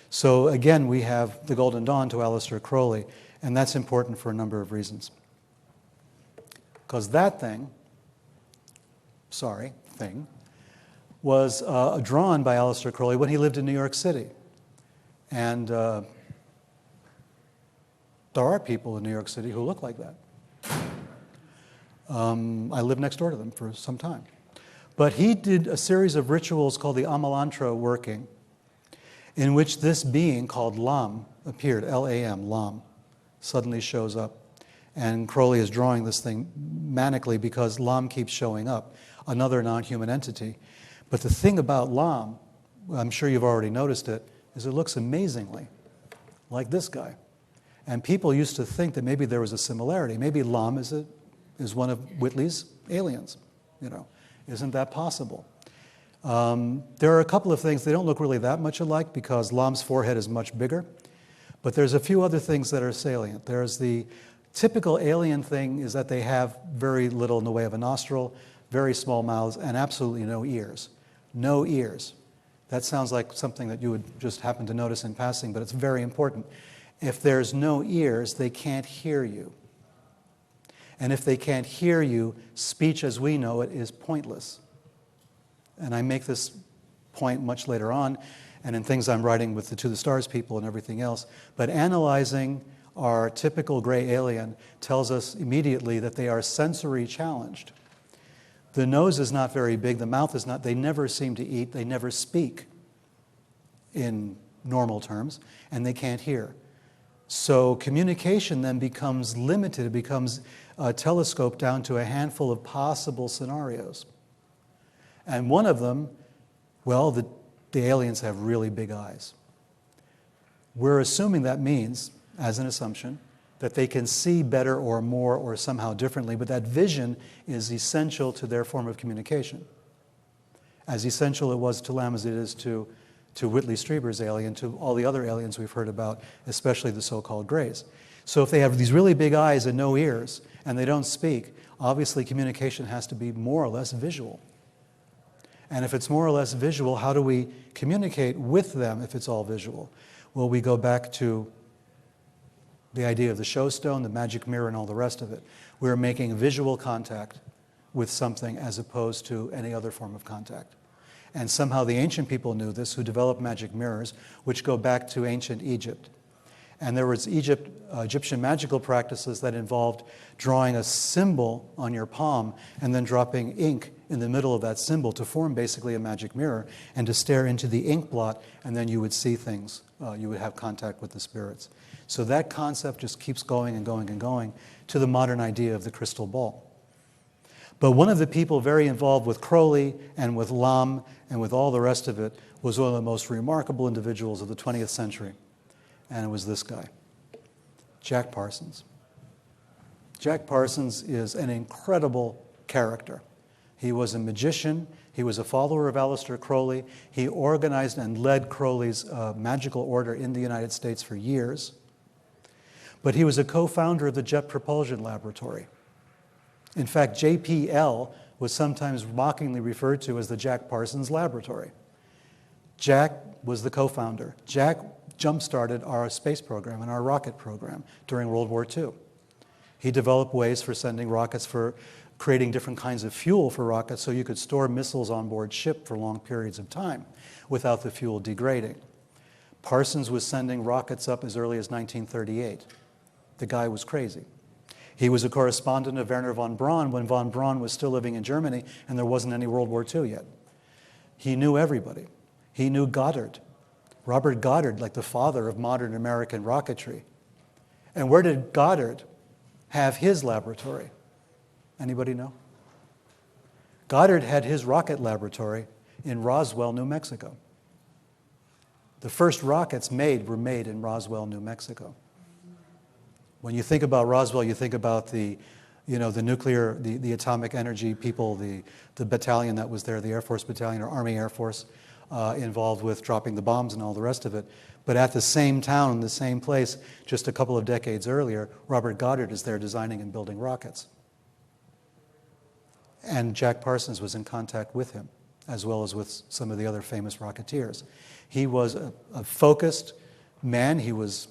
So again, we have the Golden Dawn to Aleister Crowley, and that's important for a number of reasons. Because that thing was drawn by Aleister Crowley when he lived in New York City. And there are people in New York City who look like that. I lived next door to them for some time. But he did a series of rituals called the Amalantra working, in which this being called Lam appeared, L-A-M, Lam, suddenly shows up. And Crowley is drawing this thing manically because Lam keeps showing up, another non-human entity. But the thing about Lam, I'm sure you've already noticed it, is it looks amazingly like this guy. And people used to think that maybe there was a similarity. Maybe Lam is one of Whitley's aliens. Isn't that possible? There are a couple of things. They don't look really that much alike because Lam's forehead is much bigger. But there's a few other things that are salient. There's the typical alien thing is that they have very little in the way of a nostril, very small mouths, and absolutely no ears. No ears. That sounds like something that you would just happen to notice in passing, but it's very important. If there's no ears, they can't hear you. And if they can't hear you, speech as we know it is pointless. And I make this point much later on, and in things I'm writing with the To the Stars people and everything else. But analyzing our typical gray alien tells us immediately that they are sensory challenged. The nose is not very big, the mouth is not, they never seem to eat, they never speak in normal terms, and they can't hear. So communication then becomes limited, it becomes telescoped down to a handful of possible scenarios. And one of them, well, the aliens have really big eyes. We're assuming that means, as an assumption, that they can see better or more or somehow differently, but that vision is essential to their form of communication. As essential it was to Lamb as it is to Whitley Strieber's alien, to all the other aliens we've heard about, especially the so-called Greys. So if they have these really big eyes and no ears, and they don't speak, obviously communication has to be more or less visual. And if it's more or less visual, how do we communicate with them if it's all visual? Well, we go back to the idea of the showstone, the magic mirror, and all the rest of it. We're making visual contact with something as opposed to any other form of contact. And somehow the ancient people knew this, who developed magic mirrors, which go back to ancient Egypt. And there was Egyptian magical practices that involved drawing a symbol on your palm and then dropping ink in the middle of that symbol to form basically a magic mirror and to stare into the ink blot, and then you would see things. You would have contact with the spirits. So that concept just keeps going and going and going to the modern idea of the crystal ball. But one of the people very involved with Crowley and with Lamb and with all the rest of it was one of the most remarkable individuals of the 20th century. And it was this guy, Jack Parsons. Jack Parsons is an incredible character. He was a magician. He was a follower of Aleister Crowley. He organized and led Crowley's magical order in the United States for years. But he was a co-founder of the Jet Propulsion Laboratory. In fact, JPL was sometimes mockingly referred to as the Jack Parsons Laboratory. Jack was the co-founder. Jack jump-started our space program and our rocket program during World War II. He developed ways for sending rockets, for creating different kinds of fuel for rockets so you could store missiles on board ship for long periods of time without the fuel degrading. Parsons was sending rockets up as early as 1938. The guy was crazy. He was a correspondent of Wernher von Braun when von Braun was still living in Germany and there wasn't any World War II yet. He knew everybody. He knew Goddard. Robert Goddard, like the father of modern American rocketry. And where did Goddard have his laboratory? Anybody know? Goddard had his rocket laboratory in Roswell, New Mexico. The first rockets were made in Roswell, New Mexico. When you think about Roswell, you think about the nuclear, the atomic energy people, the battalion that was there, the Air Force Battalion or Army Air Force, involved with dropping the bombs and all the rest of it. But at the same town, the same place, just a couple of decades earlier, Robert Goddard is there designing and building rockets. And Jack Parsons was in contact with him, as well as with some of the other famous rocketeers. He was a focused man. He was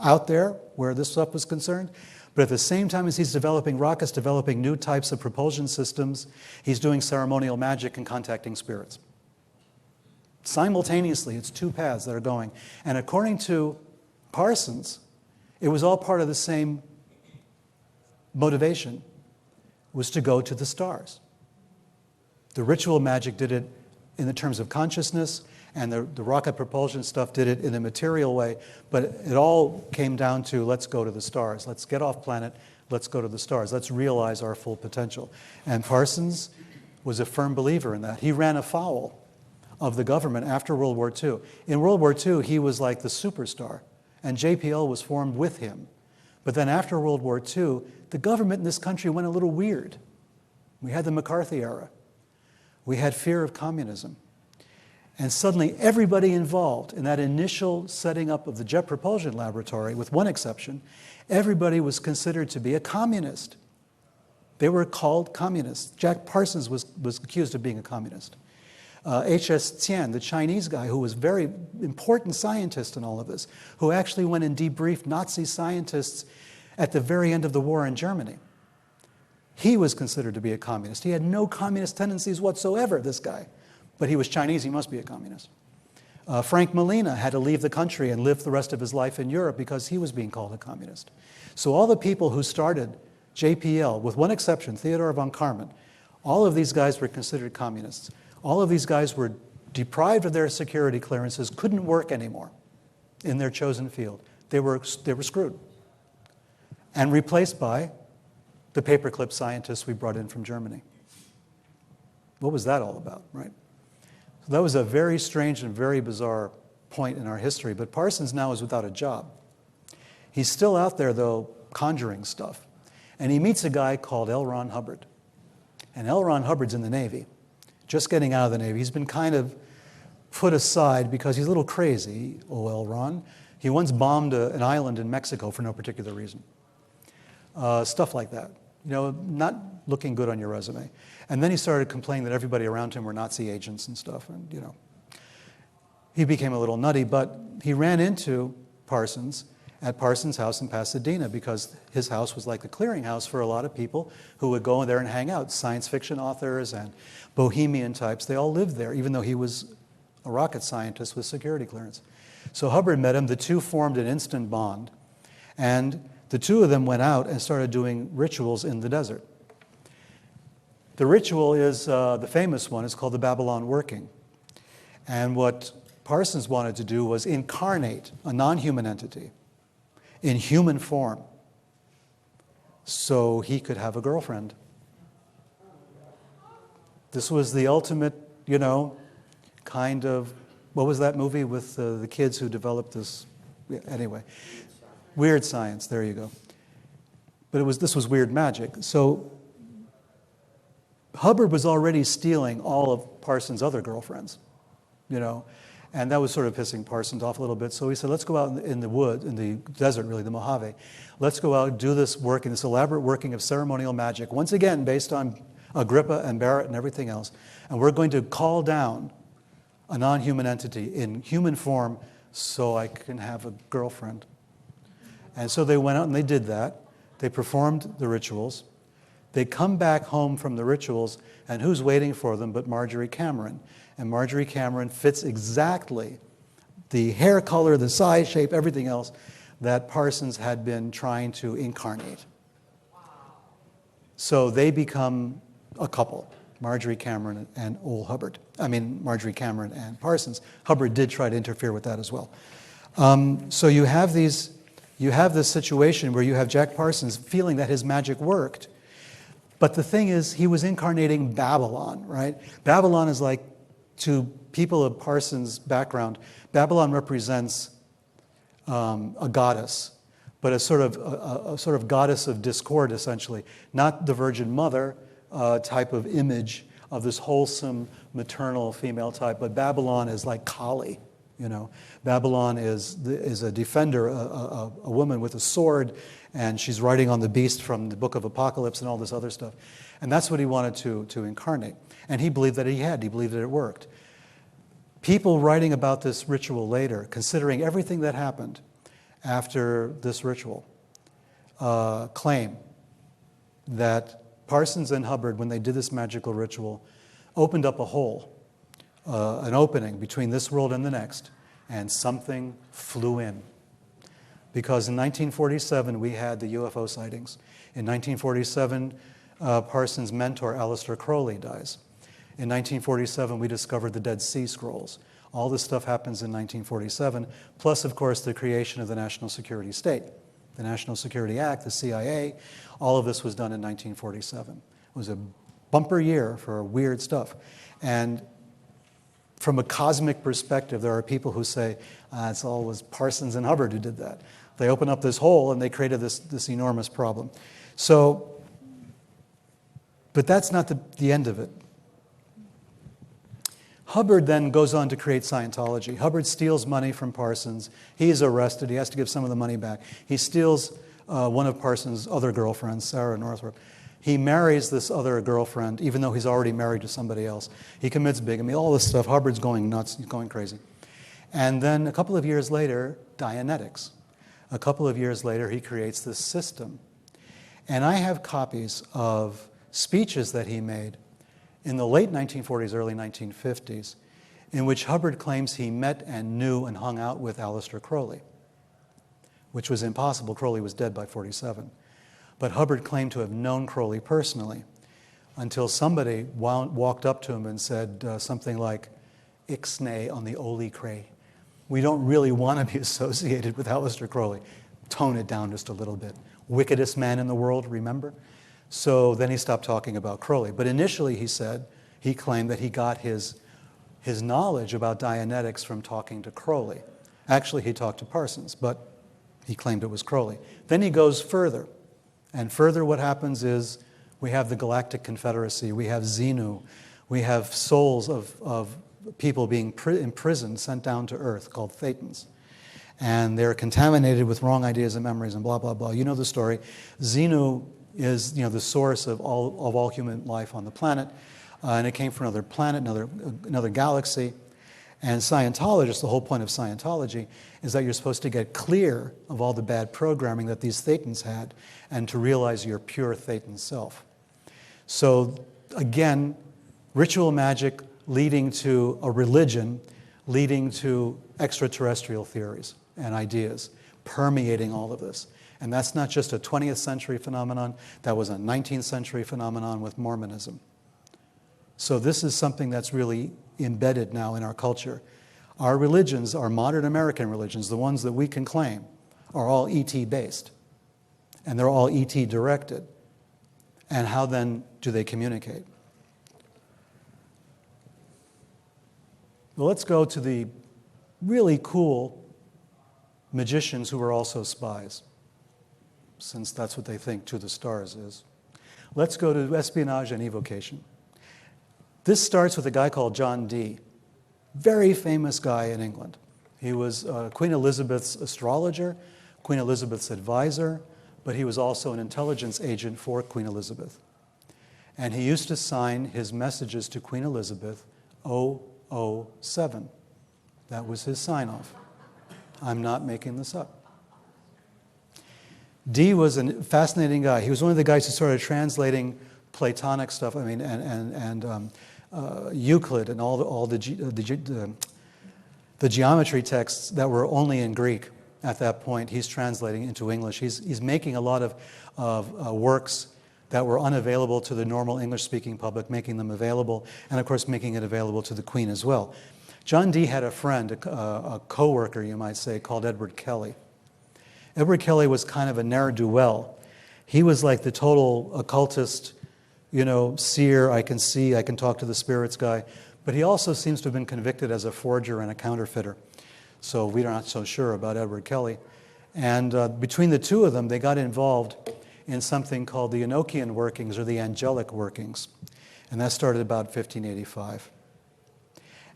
out there where this stuff was concerned. But at the same time as he's developing rockets, developing new types of propulsion systems, he's doing ceremonial magic and contacting spirits. Simultaneously, it's two paths that are going. And according to Parsons, it was all part of the same motivation, was to go to the stars. The ritual magic did it in the terms of consciousness, and the rocket propulsion stuff did it in a material way, but it all came down to let's go to the stars. Let's get off planet, let's go to the stars. Let's realize our full potential. And Parsons was a firm believer in that. He ran afoul of the government after World War II. In World War II, he was like the superstar, and JPL was formed with him. But then after World War II, the government in this country went a little weird. We had the McCarthy era. We had fear of communism. And suddenly everybody involved in that initial setting up of the Jet Propulsion Laboratory, with one exception, everybody was considered to be a communist. They were called communists. Jack Parsons was accused of being a communist. H.S. Tian, the Chinese guy who was a very important scientist in all of this, who actually went and debriefed Nazi scientists at the very end of the war in Germany. He was considered to be a communist. He had no communist tendencies whatsoever, this guy. But he was Chinese, he must be a communist. Frank Molina had to leave the country and live the rest of his life in Europe because he was being called a communist. So all the people who started JPL, with one exception, Theodore von Karman, all of these guys were considered communists. All of these guys were deprived of their security clearances, couldn't work anymore in their chosen field. They were screwed. And replaced by the paperclip scientists we brought in from Germany. What was that all about, right? So that was a very strange and very bizarre point in our history. But Parsons now is without a job. He's still out there, though, conjuring stuff. And he meets a guy called L. Ron Hubbard. And L. Ron Hubbard's in the Navy, just getting out of the Navy. He's been kind of put aside because he's a little crazy, L. Ron. He once bombed an island in Mexico for no particular reason. Stuff like that. You know, not looking good on your resume. And then he started complaining that everybody around him were Nazi agents and stuff. And, you know, he became a little nutty, but he ran into Parsons at Parsons' house in Pasadena because his house was like the clearinghouse for a lot of people who would go in there and hang out. Science fiction authors and bohemian types, they all lived there, even though he was a rocket scientist with security clearance. So Hubbard met him. The two formed an instant bond. And the two of them went out and started doing rituals in the desert. The ritual is, the famous one, is called the Babylon Working. And what Parsons wanted to do was incarnate a non-human entity in human form so he could have a girlfriend. This was the ultimate, you know, kind of, what was that movie with the kids who developed this? Yeah, anyway. Weird Science, there you go. But this was weird magic. So Hubbard was already stealing all of Parsons' other girlfriends, you know, and that was sort of pissing Parsons off a little bit. So he said, let's go out in the woods, in the desert, really, the Mojave. Let's go out and do this working, this elaborate working of ceremonial magic, once again, based on Agrippa and Barrett and everything else. And we're going to call down a non-human entity in human form so I can have a girlfriend. And so they went out and they did that. They performed the rituals. They come back home from the rituals, and who's waiting for them but Marjorie Cameron? And Marjorie Cameron fits exactly the hair color, the size, shape, everything else that Parsons had been trying to incarnate. So they become a couple, Marjorie Cameron and Marjorie Cameron and Parsons. Hubbard did try to interfere with that as well. So you have this situation where you have Jack Parsons feeling that his magic worked. But the thing is, he was incarnating Babylon, right? Babylon is like, to people of Parsons' background, Babylon represents a goddess, but a sort of goddess of discord, essentially. Not the Virgin Mother type of image of this wholesome maternal female type, but Babylon is like Kali. You know, Babylon is a defender, a woman with a sword, and she's riding on the beast from the Book of Apocalypse and all this other stuff. And that's what he wanted to incarnate. And he believed that he believed that it worked. People writing about this ritual later, considering everything that happened after this ritual, claim that Parsons and Hubbard, when they did this magical ritual, opened up a hole, an opening between this world and the next, and something flew in. Because in 1947, we had the UFO sightings. In 1947, Parsons' mentor, Aleister Crowley, dies. In 1947, we discovered the Dead Sea Scrolls. All this stuff happens in 1947, plus, of course, the creation of the National Security State. The National Security Act, the CIA, all of this was done in 1947. It was a bumper year for weird stuff. And from a cosmic perspective, there are people who say, it was Parsons and Hubbard who did that. They opened up this hole and they created this enormous problem. So, but that's not the end of it. Hubbard then goes on to create Scientology. Hubbard steals money from Parsons. He's arrested. He has to give some of the money back. He steals one of Parsons' other girlfriends, Sarah Northrop. He marries this other girlfriend, even though he's already married to somebody else. He commits bigamy, all this stuff. Hubbard's going nuts. He's going crazy. And then a couple of years later, Dianetics. A couple of years later, he creates this system. And I have copies of speeches that he made in the late 1940s, early 1950s, in which Hubbard claims he met and knew and hung out with Aleister Crowley, which was impossible. Crowley was dead by 47. But Hubbard claimed to have known Crowley personally until somebody walked up to him and said something like, Ixnay on the Oli Cray. We don't really want to be associated with Aleister Crowley. Tone it down just a little bit. Wickedest man in the world, remember? So then he stopped talking about Crowley. But initially he claimed that he got his knowledge about Dianetics from talking to Crowley. Actually, he talked to Parsons, but he claimed it was Crowley. Then he goes further. And further what happens is we have the Galactic Confederacy, we have Xenu, we have souls of people being imprisoned, sent down to Earth, called Thetans. And they're contaminated with wrong ideas and memories and blah, blah, blah. You know the story. Xenu is the source of all human life on the planet. And it came from another planet, another galaxy. And Scientologists, the whole point of Scientology is that you're supposed to get clear of all the bad programming that these Thetans had and to realize your pure Thetan self. So again, ritual magic leading to a religion, leading to extraterrestrial theories and ideas, permeating all of this. And that's not just a 20th century phenomenon, that was a 19th century phenomenon with Mormonism. So this is something that's really embedded now in our culture. Our religions, our modern American religions, the ones that we can claim, are all ET based. And they're all ET directed. And how then do they communicate? Well, let's go to the really cool magicians who are also spies, since that's what they think To the Stars is. Let's go to espionage and evocation. This starts with a guy called John Dee, very famous guy in England. He was Queen Elizabeth's astrologer, Queen Elizabeth's advisor, but he was also an intelligence agent for Queen Elizabeth. And he used to sign his messages to Queen Elizabeth 007. That was his sign-off. I'm not making this up. Dee was a fascinating guy. He was one of the guys who started translating Platonic stuff, and Euclid and all the geometry texts that were only in Greek at that point. He's translating into English. He's making a lot of works that were unavailable to the normal English-speaking public, making them available, and of course making it available to the Queen as well. John Dee had a friend, a co-worker, you might say, called Edward Kelly. Edward Kelly was kind of a ne'er-do-well. He was like the total occultist, seer, I can see, I can talk to the spirits guy. But he also seems to have been convicted as a forger and a counterfeiter. So we're not so sure about Edward Kelly. And between the two of them, they got involved in something called the Enochian workings or the angelic workings. And that started about 1585.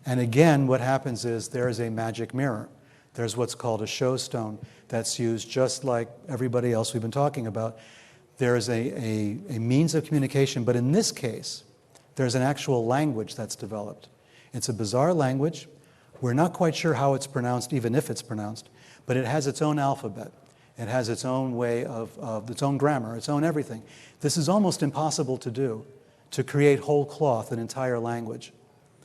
And again, what happens is there is a magic mirror. There's what's called a show stone that's used just like everybody else we've been talking about. There is a means of communication, but in this case, there's an actual language that's developed. It's a bizarre language. We're not quite sure how it's pronounced, even if it's pronounced, but it has its own alphabet. It has its own way of its own grammar, its own everything. This is almost impossible to do, to create whole cloth, an entire language.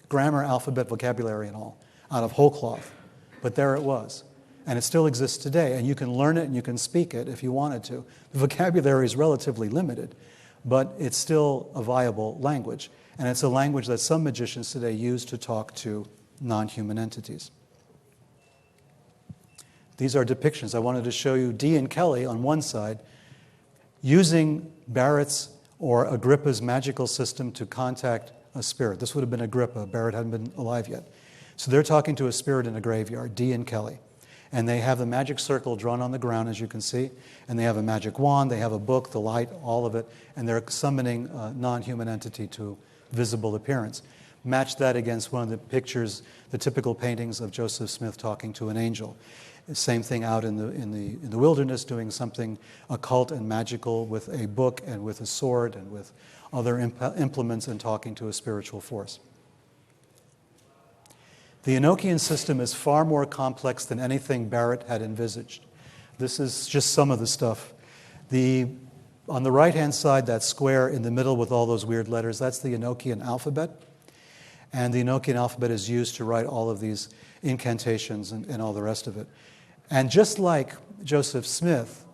Grammar, alphabet, vocabulary, and all, out of whole cloth. But there it was. And it still exists today. And you can learn it and you can speak it if you wanted to. The vocabulary is relatively limited, but it's still a viable language. And it's a language that some magicians today use to talk to non-human entities. These are depictions. I wanted to show you Dee and Kelly on one side using Barrett's or Agrippa's magical system to contact a spirit. This would have been Agrippa. Barrett hadn't been alive yet. So they're talking to a spirit in a graveyard, Dee and Kelly. And they have the magic circle drawn on the ground, as you can see. And they have a magic wand, they have a book, the light, all of it. And they're summoning a non-human entity to visible appearance. match that against one of the pictures, the typical paintings of Joseph Smith talking to an angel. Same thing out in the wilderness, doing something occult and magical with a book and with a sword and with other implements and talking to a spiritual force. The Enochian system is far more complex than anything Barrett had envisaged. This is just some of the stuff. On the right-hand side, that square in the middle with all those weird letters, that's the Enochian alphabet. And the Enochian alphabet is used to write all of these incantations and all the rest of it. And just like Joseph Smith,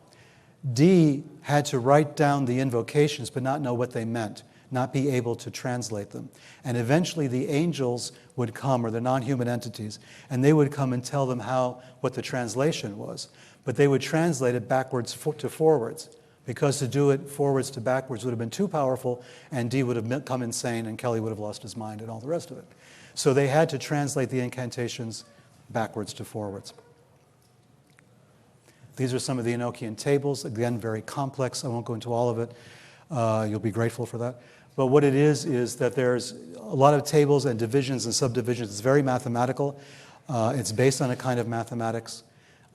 Dee had to write down the invocations but not know what they meant, not be able to translate them. And eventually the angels would come, or the non-human entities, and they would come and tell them what the translation was. But they would translate it backwards to forwards, because to do it forwards to backwards would have been too powerful, and Dee would have become insane, and Kelly would have lost his mind, and all the rest of it. So they had to translate the incantations backwards to forwards. These are some of the Enochian tables. Again, very complex. I won't go into all of it. You'll be grateful for that. But what it is that there's a lot of tables and divisions and subdivisions. It's very mathematical. It's based on a kind of mathematics.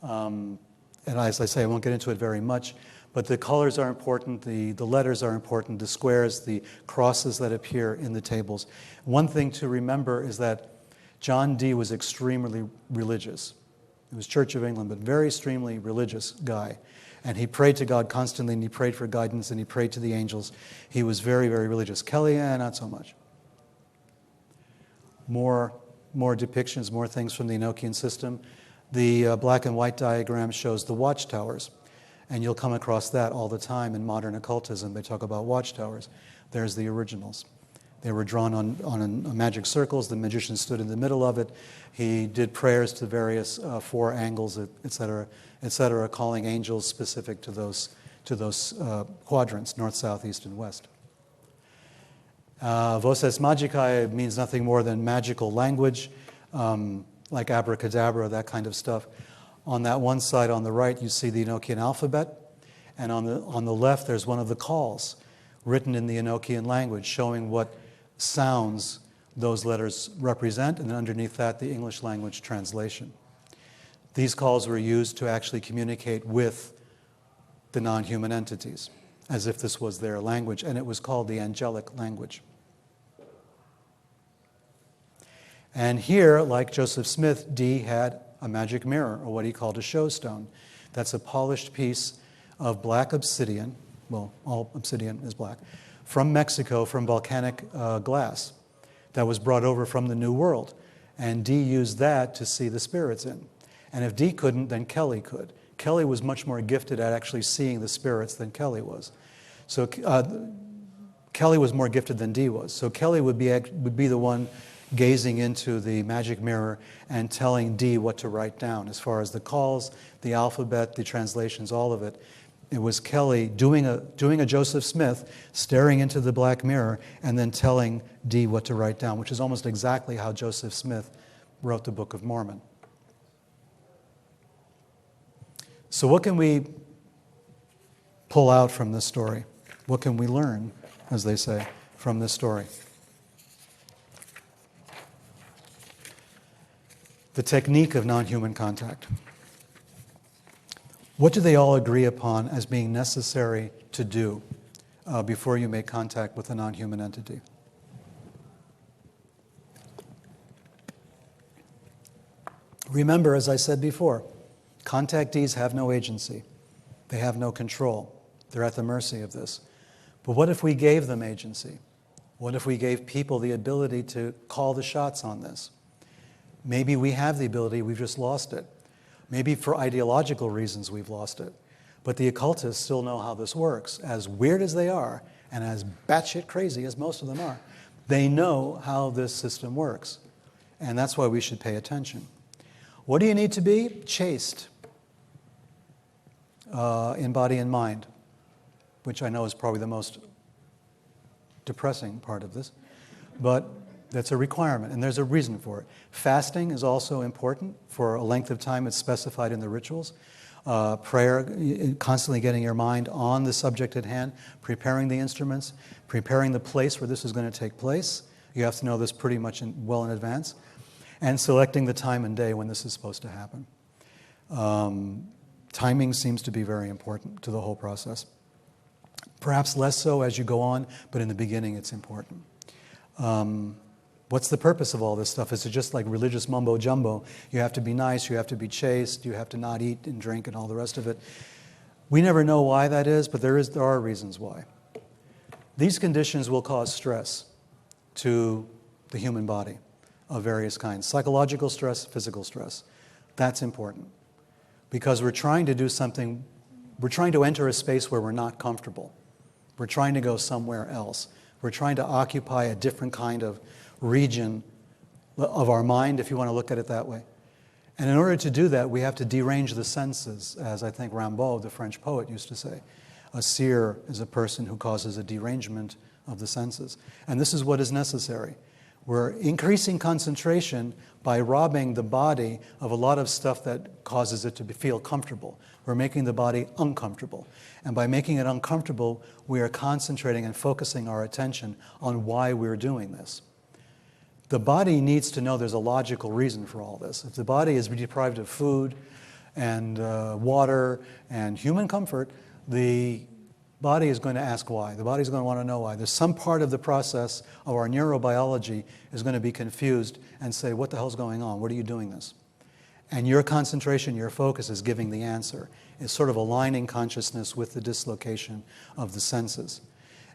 And as I say, I won't get into it very much. But the colors are important, the letters are important, the squares, the crosses that appear in the tables. One thing to remember is that John Dee was extremely religious. He was Church of England, but very extremely religious guy. And he prayed to God constantly, and he prayed for guidance, and he prayed to the angels. He was very, very religious. Kelly, not so much. More depictions, more things from the Enochian system. The black and white diagram shows the watchtowers. And you'll come across that all the time in modern occultism. They talk about watchtowers. There's the originals. They were drawn on magic circles. The magician stood in the middle of it. He did prayers to various four angles, et cetera, calling angels specific to those quadrants, north, south, east, and west. Voces Magicae means nothing more than magical language, like abracadabra, that kind of stuff. On that one side on the right, you see the Enochian alphabet, and on the left, there's one of the calls written in the Enochian language, showing what sounds those letters represent, and then underneath that, the English language translation. These calls were used to actually communicate with the non-human entities, as if this was their language, and it was called the angelic language. And here, like Joseph Smith, Dee had a magic mirror, or what he called a show stone. That's a polished piece of black obsidian, well, all obsidian is black, from Mexico, from volcanic glass that was brought over from the New World. And Dee used that to see the spirits in. And if Dee couldn't, then Kelly could. Kelly was much more gifted at actually seeing the spirits than Kelly was. So Kelly was more gifted than Dee was. So Kelly would be the one gazing into the magic mirror and telling Dee what to write down as far as the calls, the alphabet, the translations, all of it. It was Kelly doing a Joseph Smith, staring into the black mirror and then telling Dee what to write down, which is almost exactly how Joseph Smith wrote the Book of Mormon. So what can we pull out from this story? What can we learn, as they say, from this story? The technique of non-human contact. What do they all agree upon as being necessary to do before you make contact with a non-human entity? Remember, as I said before, contactees have no agency. They have no control. They're at the mercy of this. But what if we gave them agency? What if we gave people the ability to call the shots on this? Maybe we have the ability, we've just lost it. Maybe for ideological reasons we've lost it. But the occultists still know how this works. As weird as they are, and as batshit crazy as most of them are, they know how this system works. And that's why we should pay attention. What do you need to be? Chaste. In body and mind, which I know is probably the most depressing part of this. But that's a requirement, and there's a reason for it. Fasting is also important for a length of time it's specified in the rituals. Prayer, constantly getting your mind on the subject at hand, preparing the instruments, preparing the place where this is going to take place. You have to know this pretty much well in advance. And selecting the time and day when this is supposed to happen. Timing seems to be very important to the whole process. Perhaps less so as you go on, but in the beginning it's important. What's the purpose of all this stuff? Is it just like religious mumbo jumbo? You have to be nice, you have to be chaste, you have to not eat and drink and all the rest of it. We never know why that is, but there are reasons why. These conditions will cause stress to the human body of various kinds. Psychological stress, physical stress. That's important. Because we're trying to do something, we're trying to enter a space where we're not comfortable. We're trying to go somewhere else. We're trying to occupy a different kind of region of our mind, if you want to look at it that way. And in order to do that, we have to derange the senses, as I think Rimbaud, the French poet, used to say. A seer is a person who causes a derangement of the senses. And this is what is necessary. We're increasing concentration by robbing the body of a lot of stuff that causes it to feel comfortable. We're making the body uncomfortable. And by making it uncomfortable, we are concentrating and focusing our attention on why we're doing this. The body needs to know there's a logical reason for all this. If the body is deprived of food and water and human comfort, the body is going to ask why. The body's going to want to know why. There's some part of the process of our neurobiology is going to be confused and say, what the hell's going on? What are you doing this? And your concentration, your focus is giving the answer. It's sort of aligning consciousness with the dislocation of the senses.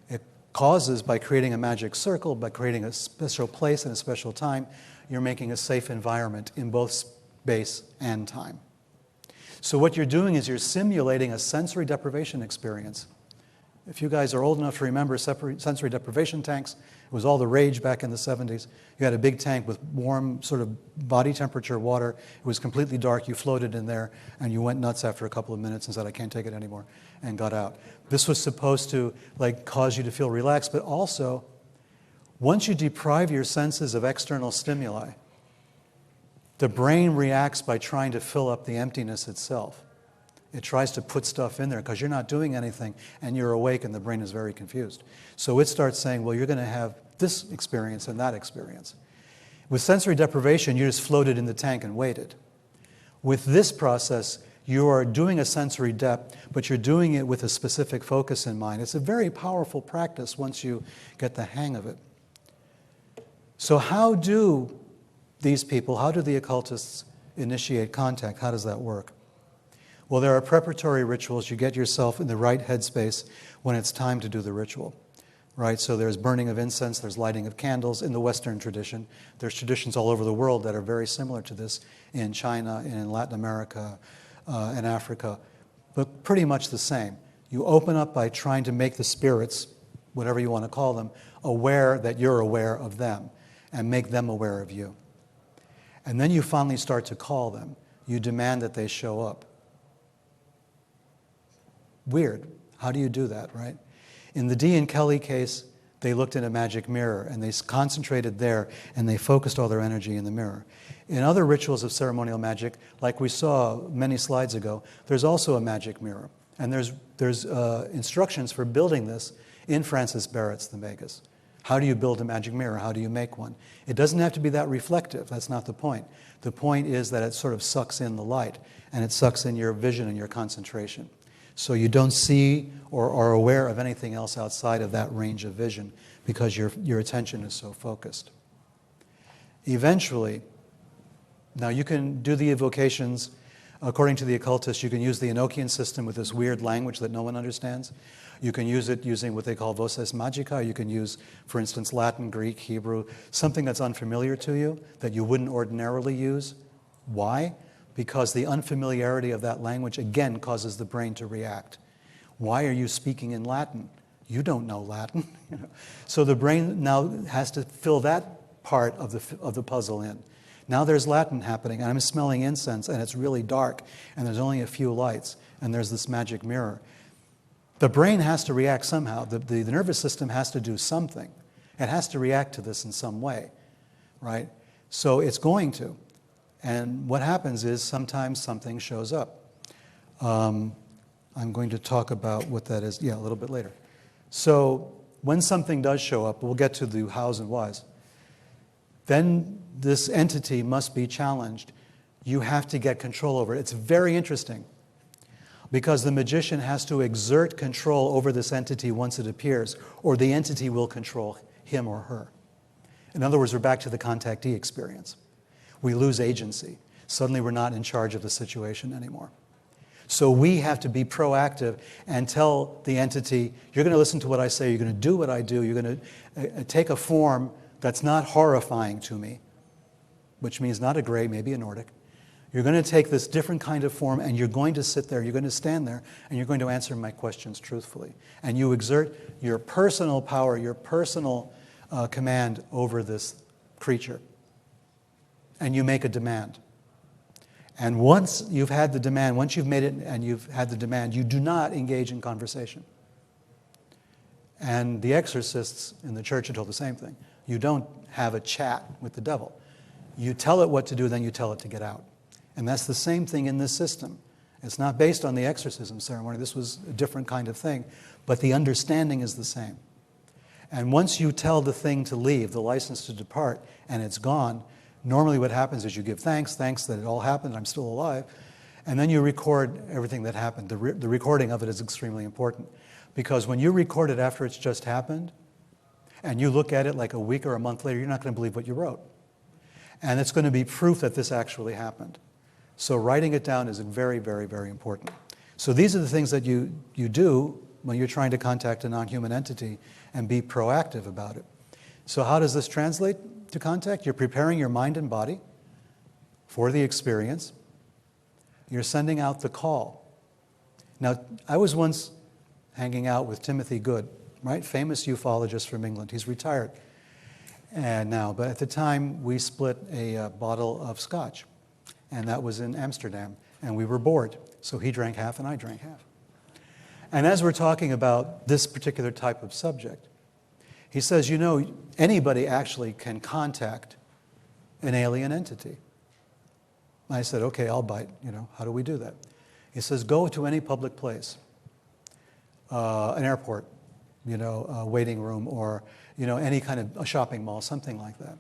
It causes, by creating a magic circle, by creating a special place and a special time, you're making a safe environment in both space and time. So what you're doing is you're simulating a sensory deprivation experience. If you guys are old enough to remember sensory deprivation tanks, it was all the rage back in the 70s. You had a big tank with warm, sort of body temperature water. It was completely dark. You floated in there, and you went nuts after a couple of minutes and said, I can't take it anymore, and got out. This was supposed to cause you to feel relaxed, but also, once you deprive your senses of external stimuli, the brain reacts by trying to fill up the emptiness itself. It tries to put stuff in there because you're not doing anything and you're awake and the brain is very confused. So it starts saying, well, you're going to have this experience and that experience. With sensory deprivation, you just floated in the tank and waited. With this process, you are doing a sensory depth, but you're doing it with a specific focus in mind. It's a very powerful practice once you get the hang of it. So how do these people, how do the occultists initiate contact? How does that work? Well, there are preparatory rituals. You get yourself in the right headspace when it's time to do the ritual, right? So there's burning of incense, there's lighting of candles in the Western tradition. There's traditions all over the world that are very similar to this in China, in Latin America, and Africa, but pretty much the same. You open up by trying to make the spirits, whatever you want to call them, aware that you're aware of them and make them aware of you. And then you finally start to call them. You demand that they show up. Weird. How do you do that, right? In the Dee and Kelly case, they looked in a magic mirror and they concentrated there and they focused all their energy in the mirror. In other rituals of ceremonial magic, like we saw many slides ago, there's also a magic mirror. And there's instructions for building this in Francis Barrett's The Magus. How do you build a magic mirror? How do you make one? It doesn't have to be that reflective. That's not the point. The point is that it sort of sucks in the light and it sucks in your vision and your concentration. So you don't see or are aware of anything else outside of that range of vision because your attention is so focused. Eventually, now you can do the evocations. According to the occultists, you can use the Enochian system with this weird language that no one understands. You can use it using what they call voces magica. You can use, for instance, Latin, Greek, Hebrew, something that's unfamiliar to you that you wouldn't ordinarily use. Why? Because the unfamiliarity of that language, again, causes the brain to react. Why are you speaking in Latin? You don't know Latin. So the brain now has to fill that part of the puzzle in. Now there's Latin happening, and I'm smelling incense, and it's really dark, and there's only a few lights, and there's this magic mirror. The brain has to react somehow. The nervous system has to do something. It has to react to this in some way, right? So it's going to. And what happens is sometimes something shows up. I'm going to talk about what that is, a little bit later. So when something does show up, we'll get to the hows and whys. then this entity must be challenged. You have to get control over it. It's very interesting because the magician has to exert control over this entity once it appears, or the entity will control him or her. In other words, we're back to the contactee experience. We lose agency. Suddenly we're not in charge of the situation anymore. So we have to be proactive and tell the entity, you're going to listen to what I say, you're going to do what I do, you're going to take a form that's not horrifying to me, which means not a gray, maybe a Nordic. You're going to take this different kind of form and you're going to sit there, you're going to stand there, and you're going to answer my questions truthfully. And you exert your personal power, your personal command over this creature. And you make a demand. And once you've had the demand, once you've made it and you've had the demand, you do not engage in conversation. And the exorcists in the church are told the same thing. You don't have a chat with the devil. You tell it what to do, then you tell it to get out. And that's the same thing in this system. It's not based on the exorcism ceremony. This was a different kind of thing. But the understanding is the same. And once you tell the thing to leave, the license to depart, and it's gone, normally what happens is you give thanks that it all happened, I'm still alive, and then you record everything that happened. The recording of it is extremely important because when you record it after it's just happened and you look at it like a week or a month later, you're not going to believe what you wrote. And it's going to be proof that this actually happened. So writing it down is very, very, very important. So these are the things that you do when you're trying to contact a non-human entity and be proactive about it. So how does this translate to contact? You're preparing your mind and body for the experience. You're sending out the call. Now, I was once hanging out with Timothy Good, right? Famous ufologist from England. He's retired now, but at the time we split a bottle of scotch, and that was in Amsterdam, and we were bored. So he drank half and I drank half. And as we're talking about this particular type of subject, he says, you know, anybody actually can contact an alien entity. I said, okay, I'll bite. How do we do that? He says, go to any public place, an airport, a waiting room, or, any kind of a shopping mall, something like that.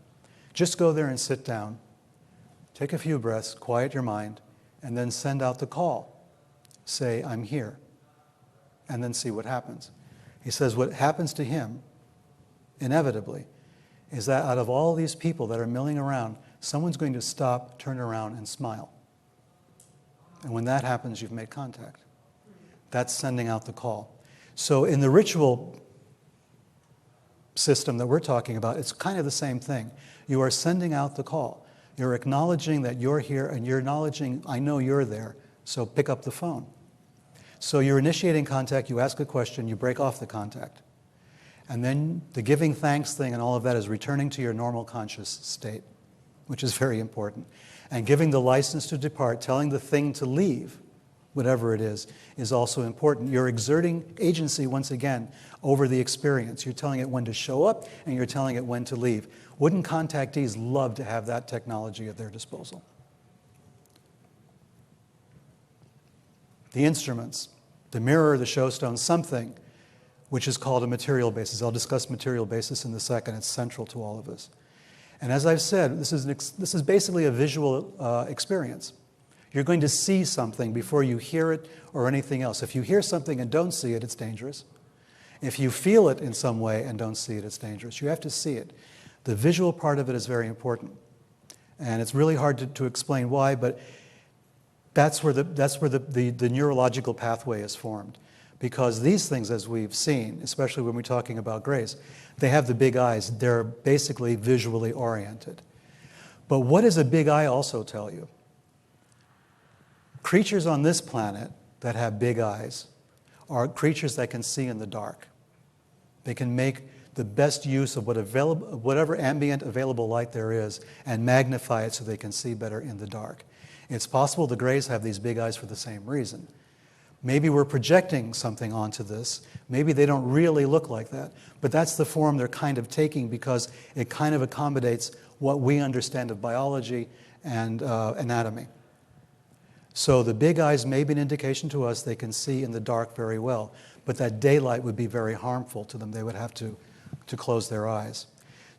Just go there and sit down, take a few breaths, quiet your mind, and then send out the call. Say, I'm here, and then see what happens. He says what happens to him inevitably, is that out of all these people that are milling around, someone's going to stop, turn around, and smile. And when that happens, you've made contact. That's sending out the call. So in the ritual system that we're talking about, it's kind of the same thing. You are sending out the call. You're acknowledging that you're here, and you're acknowledging, I know you're there, so pick up the phone. So you're initiating contact, you ask a question, you break off the contact. And then the giving thanks thing and all of that is returning to your normal conscious state, which is very important. And giving the license to depart, telling the thing to leave, whatever it is also important. You're exerting agency, once again, over the experience. You're telling it when to show up, and you're telling it when to leave. Wouldn't contactees love to have that technology at their disposal? The instruments, the mirror, the showstone, something which is called a material basis. I'll discuss material basis in a second. It's central to all of this. And as I've said, this is basically a visual experience. You're going to see something before you hear it or anything else. If you hear something and don't see it, it's dangerous. If you feel it in some way and don't see it, it's dangerous. You have to see it. The visual part of it is very important. And it's really hard to explain why, but that's where the neurological pathway is formed. Because these things, as we've seen, especially when we're talking about grace, they have the big eyes. They're basically visually oriented. But what does a big eye also tell you? Creatures on this planet that have big eyes are creatures that can see in the dark. They can make the best use of whatever ambient available light there is and magnify it so they can see better in the dark. It's possible the Greys have these big eyes for the same reason. Maybe we're projecting something onto this. Maybe they don't really look like that. But that's the form they're kind of taking because it kind of accommodates what we understand of biology and anatomy. So the big eyes may be an indication to us they can see in the dark very well. But that daylight would be very harmful to them. They would have to close their eyes.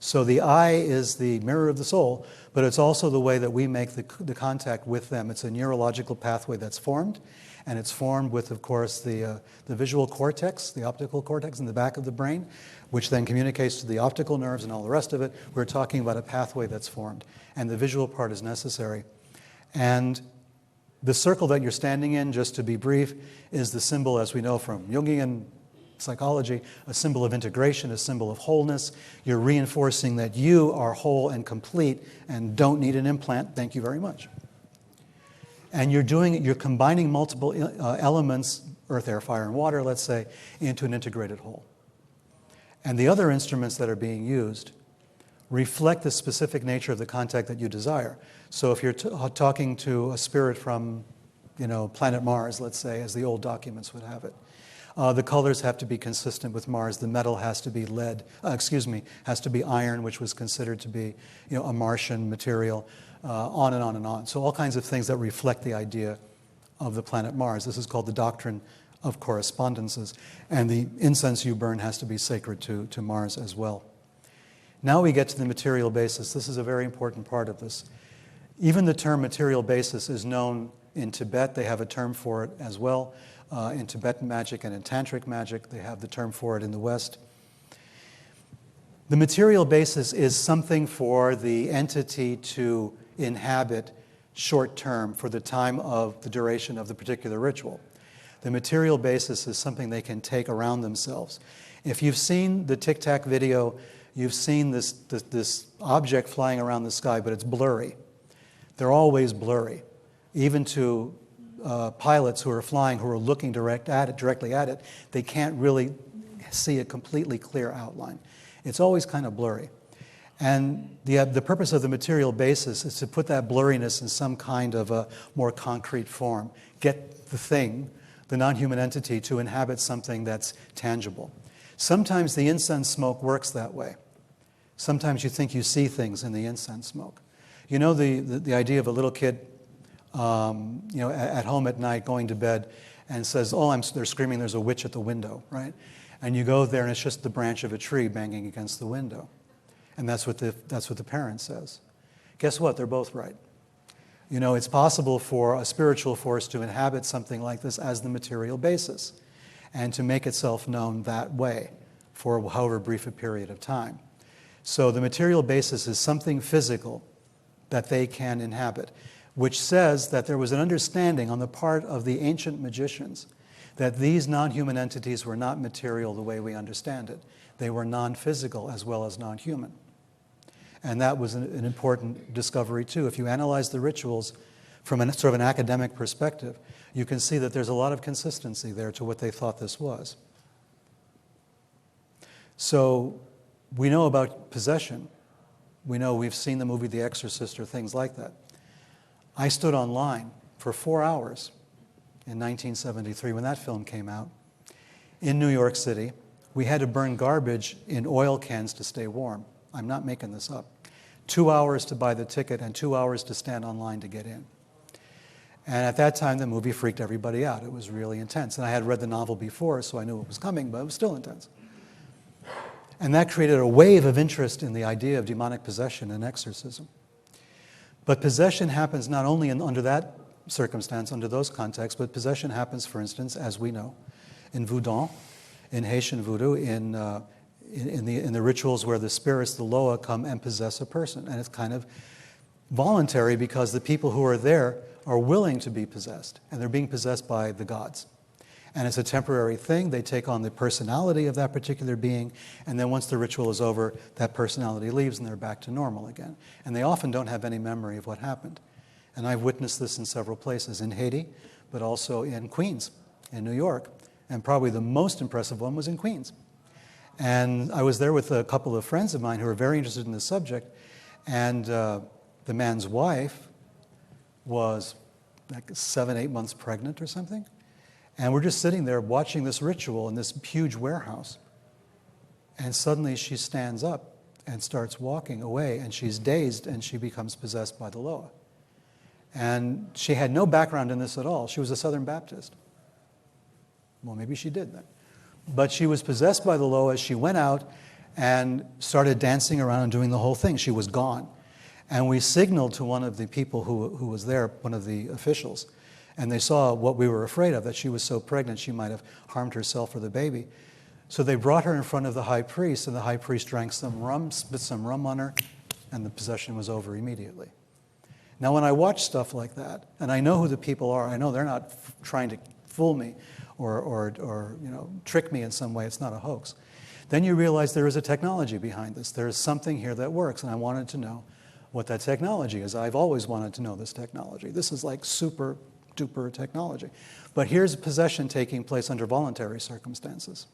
So the eye is the mirror of the soul, but it's also the way that we make the contact with them. It's a neurological pathway that's formed, and it's formed with, of course, the visual cortex, the optical cortex in the back of the brain, which then communicates to the optical nerves and all the rest of it. We're talking about a pathway that's formed, and the visual part is necessary. And the circle that you're standing in, just to be brief, is the symbol, as we know from Jungian psychology, a symbol of integration, a symbol of wholeness. You're reinforcing that you are whole and complete and don't need an implant. Thank you very much. And you're combining multiple elements, earth, air, fire, and water, let's say, into an integrated whole. And the other instruments that are being used reflect the specific nature of the contact that you desire. So if you're talking to a spirit from, planet Mars, let's say, as the old documents would have it, the colors have to be consistent with Mars. The metal has to be has to be iron, which was considered to be, a Martian material, on and on and on. So all kinds of things that reflect the idea of the planet Mars. This is called the doctrine of correspondences. And the incense you burn has to be sacred to Mars as well. Now we get to the material basis. This is a very important part of this. Even the term material basis is known in Tibet. They have a term for it as well. In Tibetan magic and in Tantric magic, they have the term for it in the West. The material basis is something for the entity to inhabit short term for the time of the duration of the particular ritual. The material basis is something they can take around themselves. If you've seen the Tic Tac video, you've seen this object flying around the sky, but it's blurry. They're always blurry. Even to pilots who are flying, who are looking directly at it, they can't really see a completely clear outline. It's always kind of blurry. And the purpose of the material basis is to put that blurriness in some kind of a more concrete form. Get the thing, the non-human entity, to inhabit something that's tangible. Sometimes the incense smoke works that way. Sometimes you think you see things in the incense smoke. You know the idea of a little kid at home at night going to bed and says, they're screaming, there's a witch at the window, right? And you go there and it's just the branch of a tree banging against the window. And that's what the parent says. Guess what? They're both right. It's possible for a spiritual force to inhabit something like this as the material basis and to make itself known that way for however brief a period of time. So the material basis is something physical that they can inhabit, which says that there was an understanding on the part of the ancient magicians that these non-human entities were not material the way we understand it. They were non-physical as well as non-human. And that was an important discovery too. If you analyze the rituals from sort of an academic perspective, you can see that there's a lot of consistency there to what they thought this was. So we know about possession. We know we've seen the movie The Exorcist or things like that. I stood online for 4 hours in 1973 when that film came out in New York City. We had to burn garbage in oil cans to stay warm. I'm not making this up. 2 hours to buy the ticket and 2 hours to stand online to get in. And at that time, the movie freaked everybody out. It was really intense. And I had read the novel before, so I knew it was coming, but it was still intense. And that created a wave of interest in the idea of demonic possession and exorcism. But possession happens not only under that circumstance, under those contexts, but possession happens, for instance, as we know, in Voodoo, in Haitian Voodoo, in the rituals where the spirits, the Loa, come and possess a person. And it's kind of voluntary because the people who are there are willing to be possessed, and they're being possessed by the gods. And it's a temporary thing. They take on the personality of that particular being, and then once the ritual is over, that personality leaves and they're back to normal again. And they often don't have any memory of what happened. And I've witnessed this in several places, in Haiti, but also in Queens, in New York. And probably the most impressive one was in Queens. And I was there with a couple of friends of mine who were very interested in this subject, and the man's wife was like 7-8 months pregnant or something. And we're just sitting there watching this ritual in this huge warehouse. And suddenly she stands up and starts walking away, and she's dazed, and she becomes possessed by the Loa. And she had no background in this at all. She was a Southern Baptist. Well, maybe she did then. But she was possessed by the Loa. She went out, and started dancing around and doing the whole thing. She was gone. And we signaled to one of the people who was there, one of the officials, and they saw what we were afraid of, that she was so pregnant she might have harmed herself or the baby. So they brought her in front of the high priest, and the high priest drank some rum, spit some rum on her, and the possession was over immediately. Now, when I watch stuff like that, and I know who the people are, I know they're not trying to fool me or trick me in some way. It's not a hoax. Then you realize there is a technology behind this. There is something here that works, and I wanted to know what that technology is. I've always wanted to know this technology. This is like super duper technology. But here's possession taking place under voluntary circumstances.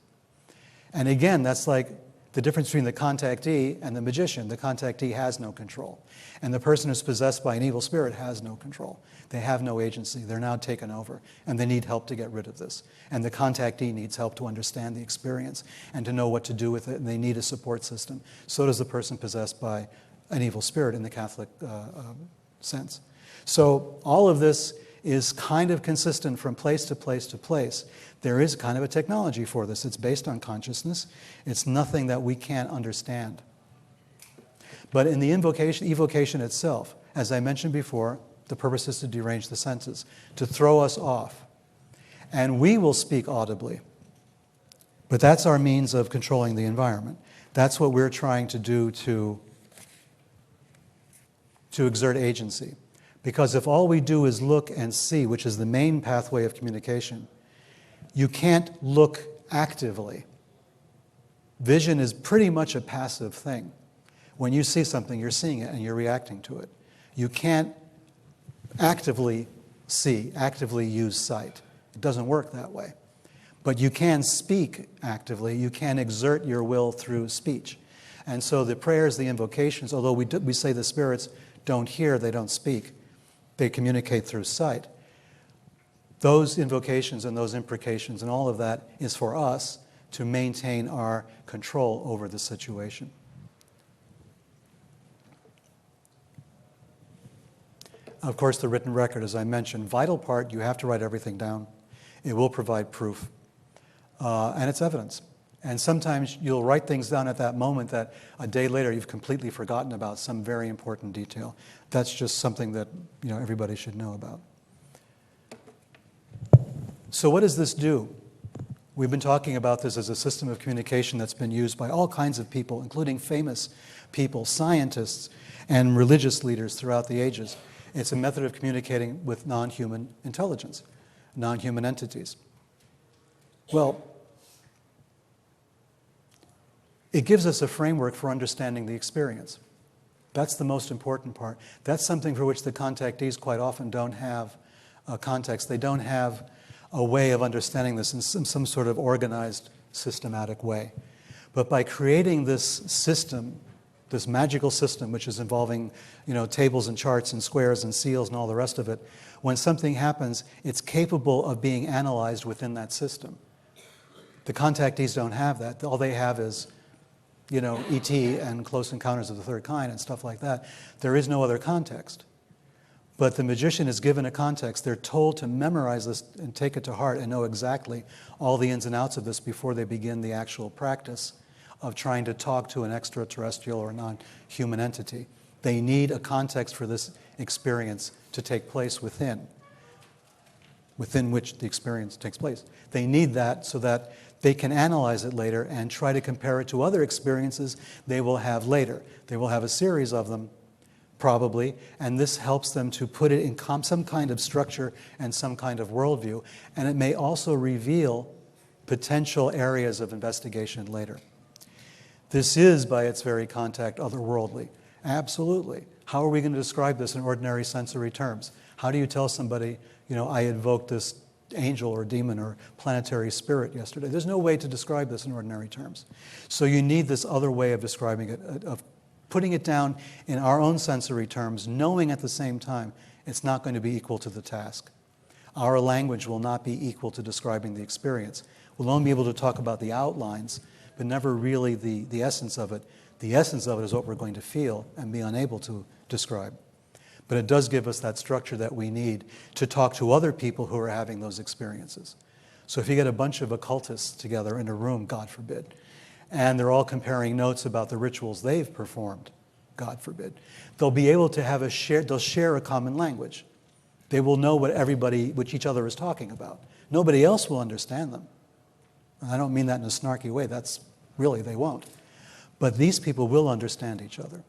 And again, that's like the difference between the contactee and the magician. The contactee has no control. And the person who's possessed by an evil spirit has no control. They have no agency. They're now taken over. And they need help to get rid of this. And the contactee needs help to understand the experience and to know what to do with it. And they need a support system. So does the person possessed by an evil spirit in the Catholic sense. So all of this is kind of consistent from place to place to place. There is kind of a technology for this. It's based on consciousness. It's nothing that we can't understand. But in the evocation itself, as I mentioned before, the purpose is to derange the senses, to throw us off. And we will speak audibly. But that's our means of controlling the environment. That's what we're trying to do to exert agency. Because if all we do is look and see, which is the main pathway of communication, you can't look actively. Vision is pretty much a passive thing. When you see something, you're seeing it and you're reacting to it. You can't actively see, actively use sight. It doesn't work that way. But you can speak actively. You can exert your will through speech. And so the prayers, the invocations, although we say the spirits don't hear, they don't speak, they communicate through sight. Those invocations and those imprecations and all of that is for us to maintain our control over the situation. Of course, the written record, as I mentioned, vital part, you have to write everything down. It will provide proof. And it's evidence. And sometimes you'll write things down at that moment that a day later you've completely forgotten about some very important detail. That's just something that everybody should know about. So what does this do? We've been talking about this as a system of communication that's been used by all kinds of people, including famous people, scientists, and religious leaders throughout the ages. It's a method of communicating with non-human intelligence, non-human entities. Well, it gives us a framework for understanding the experience. That's the most important part. That's something for which the contactees quite often don't have a context. They don't have a way of understanding this in some sort of organized, systematic way. But by creating this system, this magical system, which is involving tables and charts and squares and seals and all the rest of it, when something happens, it's capable of being analyzed within that system. The contactees don't have that. All they have is E.T. and Close Encounters of the Third Kind and stuff like that. There is no other context. But the magician is given a context. They're told to memorize this and take it to heart and know exactly all the ins and outs of this before they begin the actual practice of trying to talk to an extraterrestrial or non-human entity. They need a context for this experience to take place within which the experience takes place. They need that so that they can analyze it later and try to compare it to other experiences they will have later. They will have a series of them, probably, and this helps them to put it in some kind of structure and some kind of worldview, and it may also reveal potential areas of investigation later. This is, by its very contact, otherworldly. Absolutely. How are we going to describe this in ordinary sensory terms? How do you tell somebody, I invoked this angel or demon or planetary spirit yesterday? There's no way to describe this in ordinary terms. So you need this other way of describing it, of putting it down in our own sensory terms, knowing at the same time it's not going to be equal to the task. Our language will not be equal to describing the experience. We'll only be able to talk about the outlines, but never really the essence of it. The essence of it is what we're going to feel and be unable to describe. But it does give us that structure that we need to talk to other people who are having those experiences. So if you get a bunch of occultists together in a room, God forbid, and they're all comparing notes about the rituals they've performed, God forbid. They'll be able to have they'll share a common language. They will know what each other is talking about. Nobody else will understand them. And I don't mean that in a snarky way. That's really, they won't. But these people will understand each other.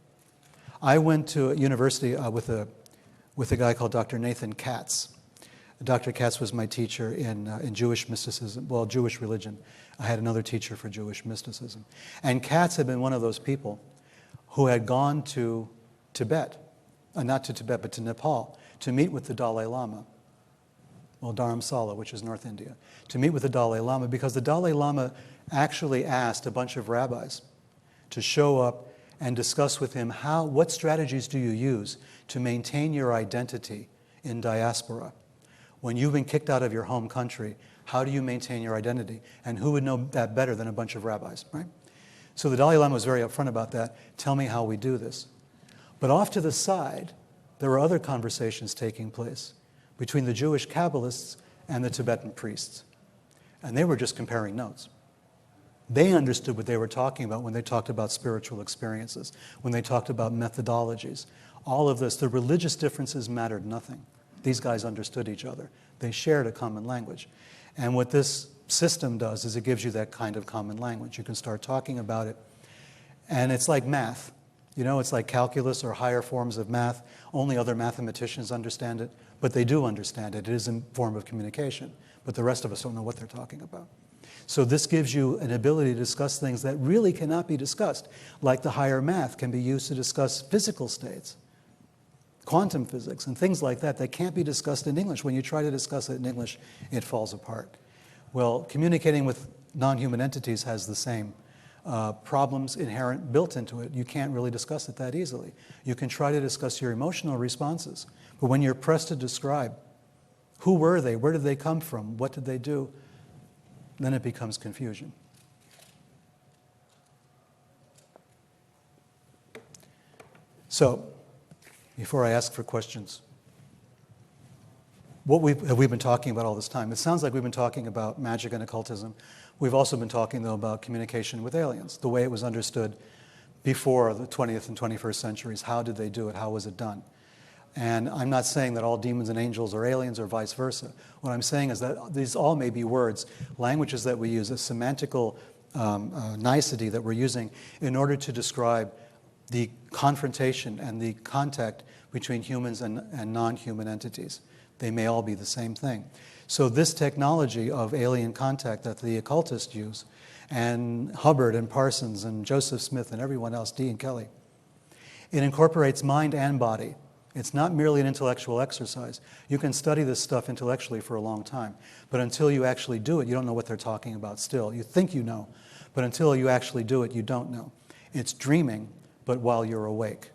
I went to a university with a guy called Dr. Nathan Katz. Dr. Katz was my teacher in Jewish mysticism, well, Jewish religion. I had another teacher for Jewish mysticism. And Katz had been one of those people who had gone to Tibet, not to Tibet, but to Nepal, to meet with the Dalai Lama, well, Dharamsala, which is North India, to meet with the Dalai Lama, because the Dalai Lama actually asked a bunch of rabbis to show up and discuss with him what strategies do you use to maintain your identity in diaspora. When you've been kicked out of your home country, how do you maintain your identity? And who would know that better than a bunch of rabbis, right? So the Dalai Lama was very upfront about that. Tell me how we do this. But off to the side, there were other conversations taking place between the Jewish Kabbalists and the Tibetan priests. And they were just comparing notes. They understood what they were talking about when they talked about spiritual experiences, when they talked about methodologies. All of this, the religious differences mattered nothing. These guys understood each other. They shared a common language. And what this system does is it gives you that kind of common language. You can start talking about it. And it's like math. You know, it's like calculus or higher forms of math. Only other mathematicians understand it, but they do understand it. It is a form of communication, but the rest of us don't know what they're talking about. So this gives you an ability to discuss things that really cannot be discussed, like the higher math can be used to discuss physical states, quantum physics, and things like that can't be discussed in English. When you try to discuss it in English, it falls apart. Well, communicating with non-human entities has the same problems inherent built into it. You can't really discuss it that easily. You can try to discuss your emotional responses, but when you're pressed to describe who were they, where did they come from, what did they do, then it becomes confusion. So, before I ask for questions, what have we been talking about all this time? It sounds like we've been talking about magic and occultism. We've also been talking, though, about communication with aliens, the way it was understood before the 20th and 21st centuries. How did they do it? How was it done? And I'm not saying that all demons and angels are aliens or vice versa. What I'm saying is that these all may be words, languages that we use, a semantical nicety that we're using in order to describe the confrontation and the contact between humans and non-human entities. They may all be the same thing. So this technology of alien contact that the occultists use, and Hubbard and Parsons and Joseph Smith and everyone else, Dee and Kelly, it incorporates mind and body. It's not merely an intellectual exercise. You can study this stuff intellectually for a long time, but until you actually do it, you don't know what they're talking about still. You think you know, but until you actually do it, you don't know. It's dreaming, but while you're awake.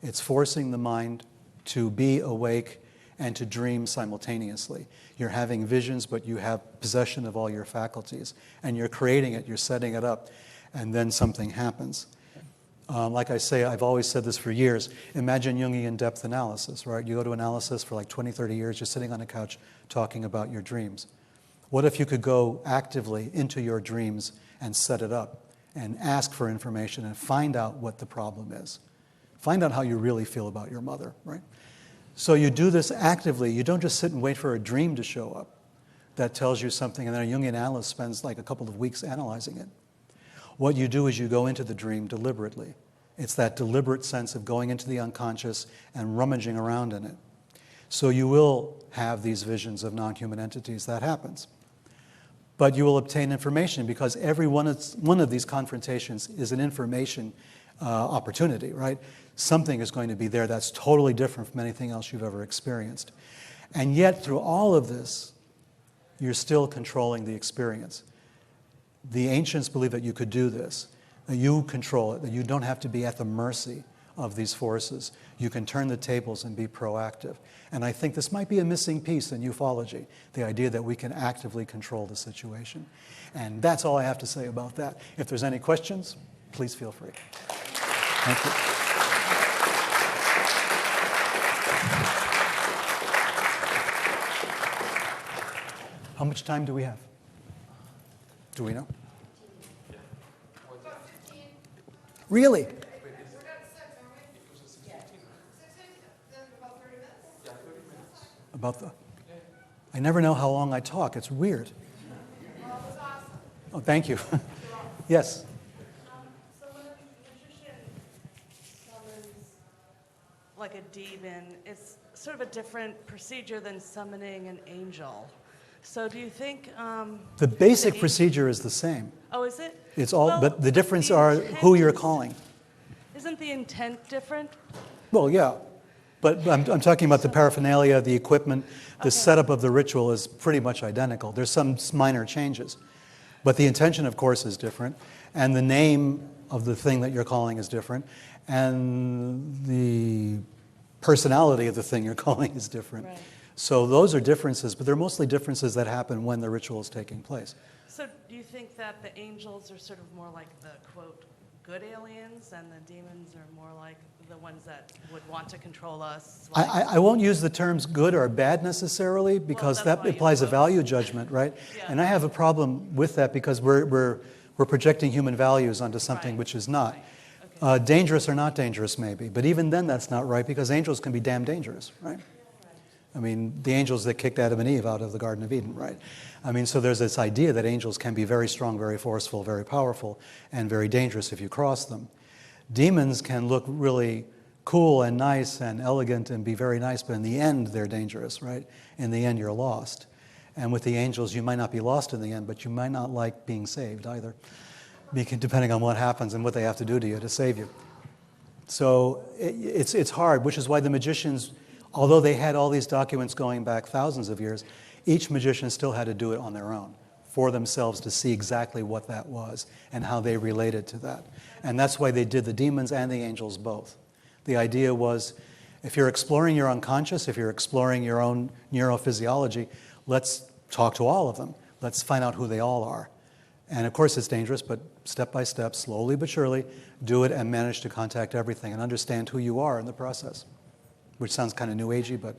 It's forcing the mind to be awake and to dream simultaneously. You're having visions, but you have possession of all your faculties, and you're creating it, you're setting it up, and then something happens. Like I say, I've always said this for years, imagine Jungian depth analysis, right? You go to analysis for like 20, 30 years, you're sitting on a couch talking about your dreams. What if you could go actively into your dreams and set it up and ask for information and find out what the problem is? Find out how you really feel about your mother, right? So you do this actively. You don't just sit and wait for a dream to show up that tells you something, and then a Jungian analyst spends like a couple of weeks analyzing it. What you do is you go into the dream deliberately. It's that deliberate sense of going into the unconscious and rummaging around in it. So you will have these visions of non-human entities. That happens. But you will obtain information because every one of these confrontations is an information opportunity, right? Something is going to be there that's totally different from anything else you've ever experienced. And yet, through all of this, you're still controlling the experience. The ancients believed that you could do this, that you control it, that you don't have to be at the mercy of these forces. You can turn the tables and be proactive. And I think this might be a missing piece in ufology, the idea that we can actively control the situation. And that's all I have to say about that. If there's any questions, please feel free. Thank you. How much time do we have? Do we know? Really? About the... I never know how long I talk. It's weird. Oh, thank you. Yes? So when a magician summons like a demon, it's sort of a different procedure than summoning an angel. So do you think... the basic procedure is the same. Oh, is it? It's all, Well, but the difference the are intent who you're is- calling. Isn't the intent different? Well, yeah. But I'm talking about the paraphernalia, the equipment, the setup of the ritual is pretty much identical. There's some minor changes. But the intention, of course, is different. And the name of the thing that you're calling is different. And the personality of the thing you're calling is different. Right. So those are differences, but they're mostly differences that happen when the ritual is taking place. So do you think that the angels are sort of more like the, quote, good aliens, and the demons are more like the ones that would want to control us? Like... I won't use the terms good or bad necessarily because Well, that that's why implies a you value judgment, right? Yeah. And I have a problem with that because we're projecting human values onto something Right. which is not. Right. Okay. Dangerous or not dangerous, maybe. But even then, that's not right because angels can be damn dangerous, right? I mean, the angels that kicked Adam and Eve out of the Garden of Eden, right? I mean, so there's this idea that angels can be very strong, very forceful, very powerful, and very dangerous if you cross them. Demons can look really cool and nice and elegant and be very nice, but in the end, they're dangerous, right? In the end, you're lost. And with the angels, you might not be lost in the end, but you might not like being saved either, depending on what happens and what they have to do to you to save you. So it's hard, which is why the magicians, although they had all these documents going back thousands of years, each magician still had to do it on their own for themselves to see exactly what that was and how they related to that. And that's why they did the demons and the angels both. The idea was, if you're exploring your unconscious, if you're exploring your own neurophysiology, let's talk to all of them. Let's find out who they all are. And of course it's dangerous, but step by step, slowly but surely, do it and manage to contact everything and understand who you are in the process. Which sounds kind of new agey, but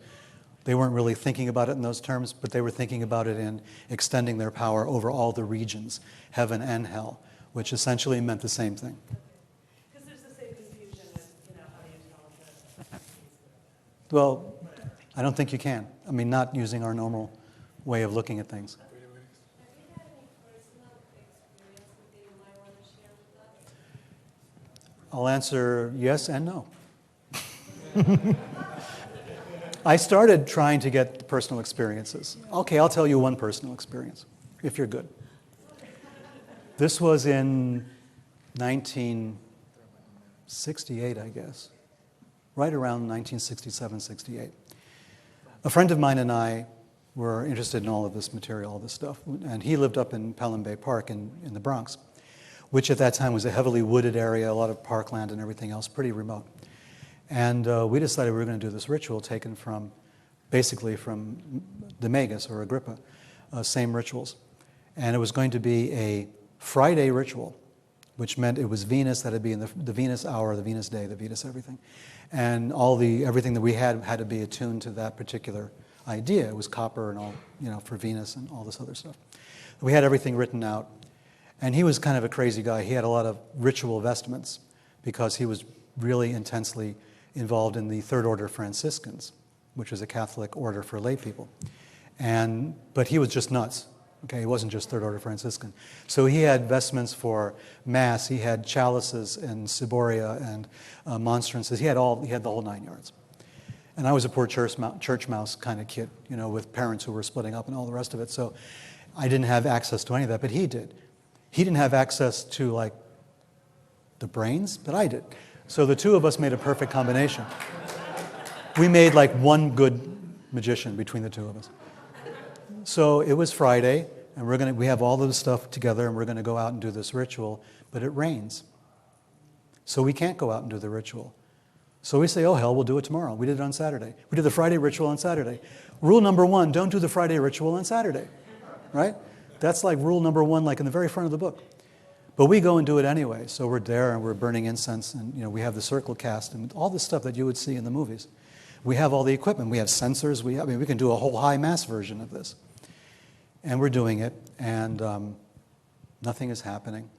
they weren't really thinking about it in those terms, but they were thinking about it in extending their power over all the regions, heaven and hell, which essentially meant the same thing. Because there's the same confusion with, how do you tell the... Well, I don't think you can. I mean, not using our normal way of looking at things. Have you had any personal experience that you might want to share with us? I'll answer yes and no. I started trying to get personal experiences. Okay, I'll tell you one personal experience, if you're good. This was in 1968, I guess, right around 1967, 68. A friend of mine and I were interested in all of this material, all this stuff, and he lived up in Pelham Bay Park in the Bronx, which at that time was a heavily wooded area, a lot of parkland and everything else, pretty remote. And we decided we were going to do this ritual taken from, basically from the Magus or Agrippa, same rituals. And it was going to be a Friday ritual, which meant it was Venus, that would be in the Venus hour, the Venus day, the Venus everything. And everything that we had to be attuned to that particular idea. It was copper and all, for Venus and all this other stuff. We had everything written out. And he was kind of a crazy guy. He had a lot of ritual vestments because he was really intensely involved in the Third Order Franciscans, which is a Catholic order for lay people. But he was just nuts. Okay, he wasn't just Third Order Franciscan. So he had vestments for Mass. He had chalices and ciboria and monstrances. He had the whole 9 yards. And I was a poor church mouse kind of kid, with parents who were splitting up and all the rest of it. So I didn't have access to any of that, but he did. He didn't have access to the brains, but I did. So the two of us made a perfect combination. We made one good magician between the two of us. So it was Friday, and we have all of the stuff together, and we're going to go out and do this ritual, but it rains. So we can't go out and do the ritual. So we say, oh hell, we'll do it tomorrow. We did it on Saturday. We did the Friday ritual on Saturday. Rule number 1, don't do the Friday ritual on Saturday, right? That's rule number 1, in the very front of the book. But we go and do it anyway. So we're there and we're burning incense and we have the circle cast and all the stuff that you would see in the movies. We have all the equipment. We have sensors. We can do a whole high mass version of this. And we're doing it and nothing is happening.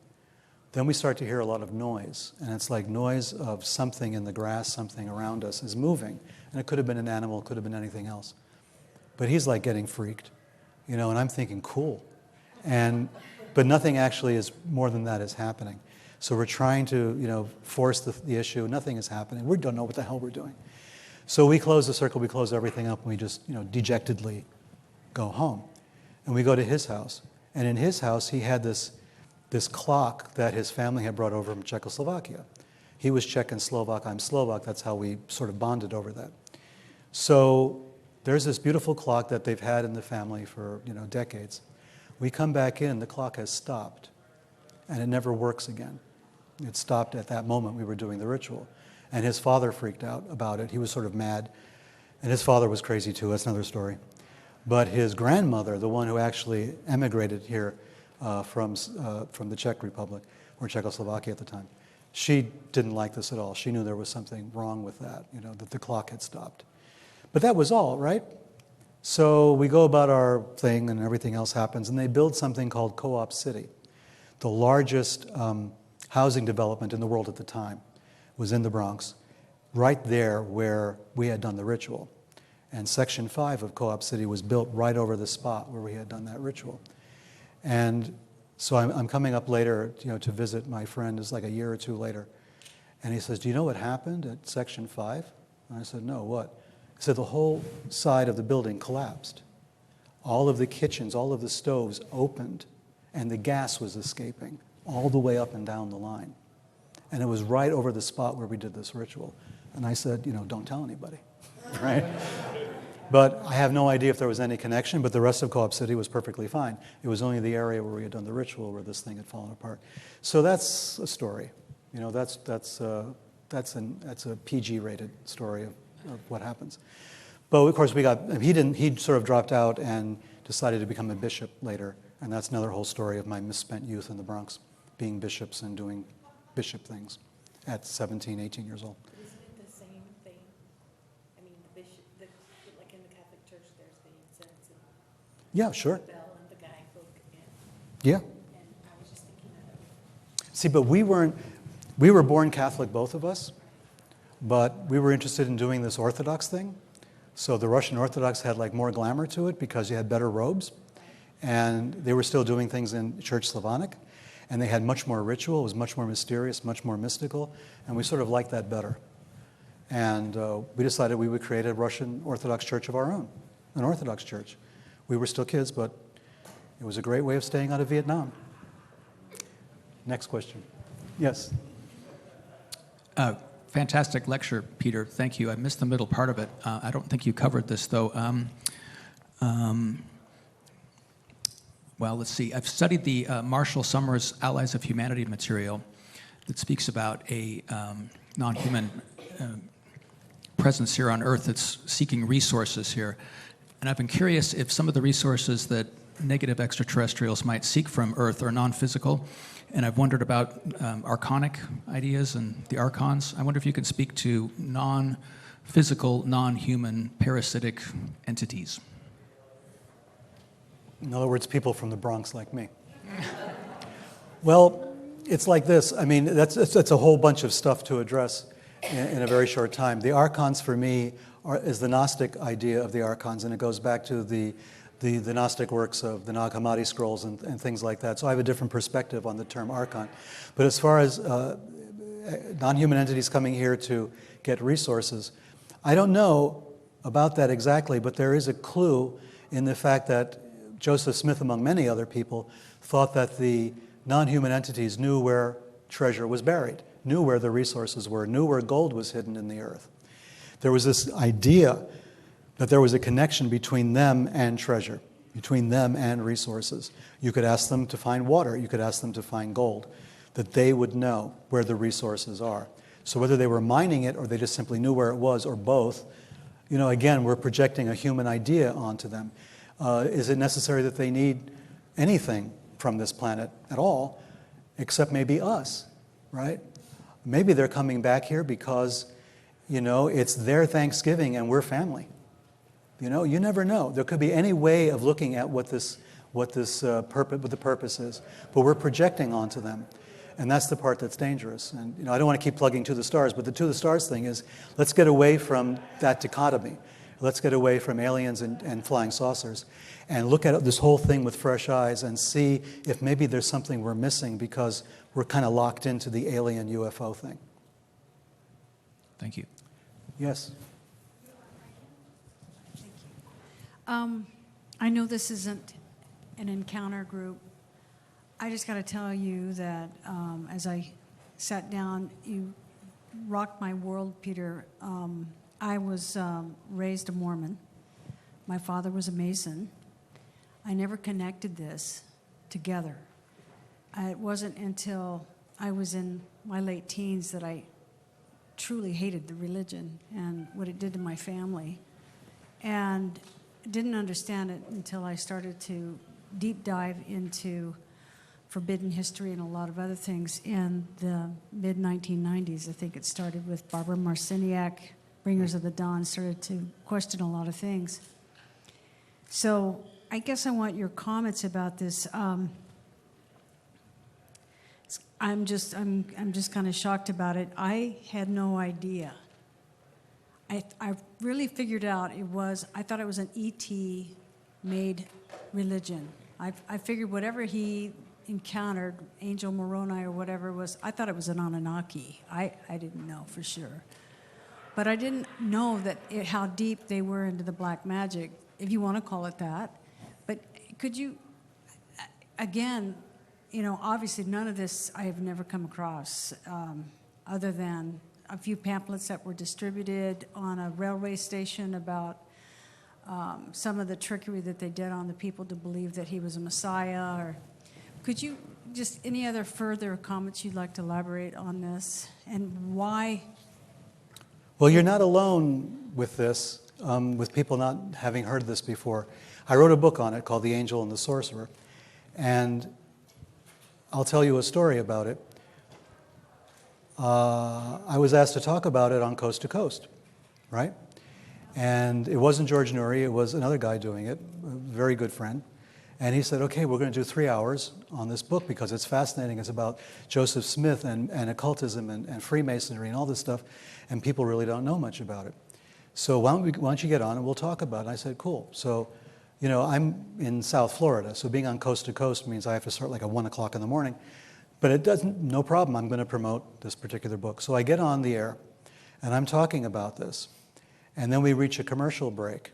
then we start to hear a lot of noise. And it's like noise of something in the grass, something around us is moving. And it could have been an animal, it could have been anything else. But he's like getting freaked, and I'm thinking, cool. But nothing actually is more than that is happening. So we're trying to, force the issue. Nothing is happening. We don't know what the hell we're doing. So we close the circle, we close everything up, and we just, dejectedly go home. And we go to his house. And in his house, he had this clock that his family had brought over from Czechoslovakia. He was Czech and Slovak, I'm Slovak. That's how we sort of bonded over that. So there's this beautiful clock that they've had in the family for, decades. We come back in, the clock has stopped, and it never works again. It stopped at that moment we were doing the ritual. And his father freaked out about it. He was sort of mad. And his father was crazy too, that's another story. But his grandmother, the one who actually emigrated here from the Czech Republic, or Czechoslovakia at the time, she didn't like this at all. She knew there was something wrong with that, that the clock had stopped. But that was all, right? So we go about our thing and everything else happens, and they build something called Co-op City. The largest housing development in the world at the time was in the Bronx, right there where we had done the ritual. And Section 5 of Co-op City was built right over the spot where we had done that ritual. And so I'm coming up later, to visit my friend. It's like a year or two later. And he says, do you know what happened at Section 5? And I said, no, what? He said, the whole side of the building collapsed. All of the kitchens, all of the stoves opened, and the gas was escaping all the way up and down the line. And it was right over the spot where we did this ritual. And I said, don't tell anybody, right? But I have no idea if there was any connection, but the rest of Co-op City was perfectly fine. It was only the area where we had done the ritual where this thing had fallen apart. So that's a story. That's a PG-rated story of what happens. But of course he sort of dropped out and decided to become a bishop later. And that's another whole story of my misspent youth in the Bronx, being bishops and doing bishop things at 17, 18 years old. Isn't it the same thing? I mean, the bishop, like in the Catholic Church, there's the incense and Yeah, sure. the bell and the guidebook. Yeah. And I was just thinking of See, but we were born Catholic, both of us, but we were interested in doing this Orthodox thing. So the Russian Orthodox had like more glamour to it because you had better robes. And they were still doing things in Church Slavonic. And they had much more ritual. It was much more mysterious, much more mystical. And we sort of liked that better. And we decided we would create a Russian Orthodox church of our own, an Orthodox church. We were still kids, but it was a great way of staying out of Vietnam. Next question. Yes? Fantastic lecture, Peter. Thank you. I missed the middle part of it. I don't think you covered this, though. Well, let's see. I've studied the Marshall Summers Allies of Humanity material that speaks about a non-human presence here on Earth that's seeking resources here. And I've been curious if some of the resources that negative extraterrestrials might seek from Earth are non-physical. And I've wondered about archonic ideas and the archons. I wonder if you can speak to non-physical, non-human, parasitic entities. In other words, people from the Bronx like me. Well, it's like this. I mean, that's a whole bunch of stuff to address in a very short time. The archons, for me, is the Gnostic idea of the archons, and it goes back to the Gnostic works of the Nag Hammadi scrolls and things like that. So I have a different perspective on the term archon. But as far as non-human entities coming here to get resources, I don't know about that exactly, but there is a clue in the fact that Joseph Smith, among many other people, thought that the non-human entities knew where treasure was buried, knew where the resources were, knew where gold was hidden in the earth. There was this idea that there was a connection between them and treasure, between them and resources. You could ask them to find water, you could ask them to find gold, that they would know where the resources are. So whether they were mining it or they just simply knew where it was, or both, again, we're projecting a human idea onto them. Is it necessary that they need anything from this planet at all, except maybe us, right? Maybe they're coming back here because, it's their Thanksgiving and we're family. You never know. There could be any way of looking at what the purpose is, but we're projecting onto them. And that's the part that's dangerous. And I don't want to keep plugging To the Stars, but the To the Stars thing is, let's get away from that dichotomy. Let's get away from aliens and flying saucers and look at this whole thing with fresh eyes and see if maybe there's something we're missing because we're kind of locked into the alien UFO thing. Thank you. Yes? I know this isn't an encounter group. I just got to tell you that as I sat down, you rocked my world, Peter. I was raised a Mormon. My father was a Mason. I never connected this together. It wasn't until I was in my late teens that I truly hated the religion and what it did to my family. And didn't understand it until I started to deep dive into forbidden history and a lot of other things in the mid-1990s. I think it started with Barbara Marciniak, Bringers of the Dawn, started to question a lot of things. So I guess I want your comments about this. I'm just kind of shocked about it. I had no idea. I really figured out I thought it was an ET made religion. I figured whatever he encountered, Angel Moroni or whatever it was, I thought it was an Anunnaki. I didn't know for sure. But I didn't know how deep they were into the black magic, if you want to call it that. But could you, again, obviously none of this I have never come across, other than a few pamphlets that were distributed on a railway station about some of the trickery that they did on the people to believe that he was a Messiah. Or could you just, any other further comments you'd like to elaborate on this and why? Well, you're not alone with this, with people not having heard this before. I wrote a book on it called The Angel and the Sorcerer, and I'll tell you a story about it. I was asked to talk about it on Coast to Coast, right? And it wasn't George Noory, it was another guy doing it, a very good friend. And he said, okay, we're going to do 3 hours on this book because it's fascinating. It's about Joseph Smith and occultism and Freemasonry and all this stuff, and people really don't know much about it. So why don't you get on and we'll talk about it? I said, cool. So, I'm in South Florida, so being on Coast to Coast means I have to start like at 1 o'clock in the morning. But no problem, I'm going to promote this particular book. So I get on the air, and I'm talking about this. And then we reach a commercial break.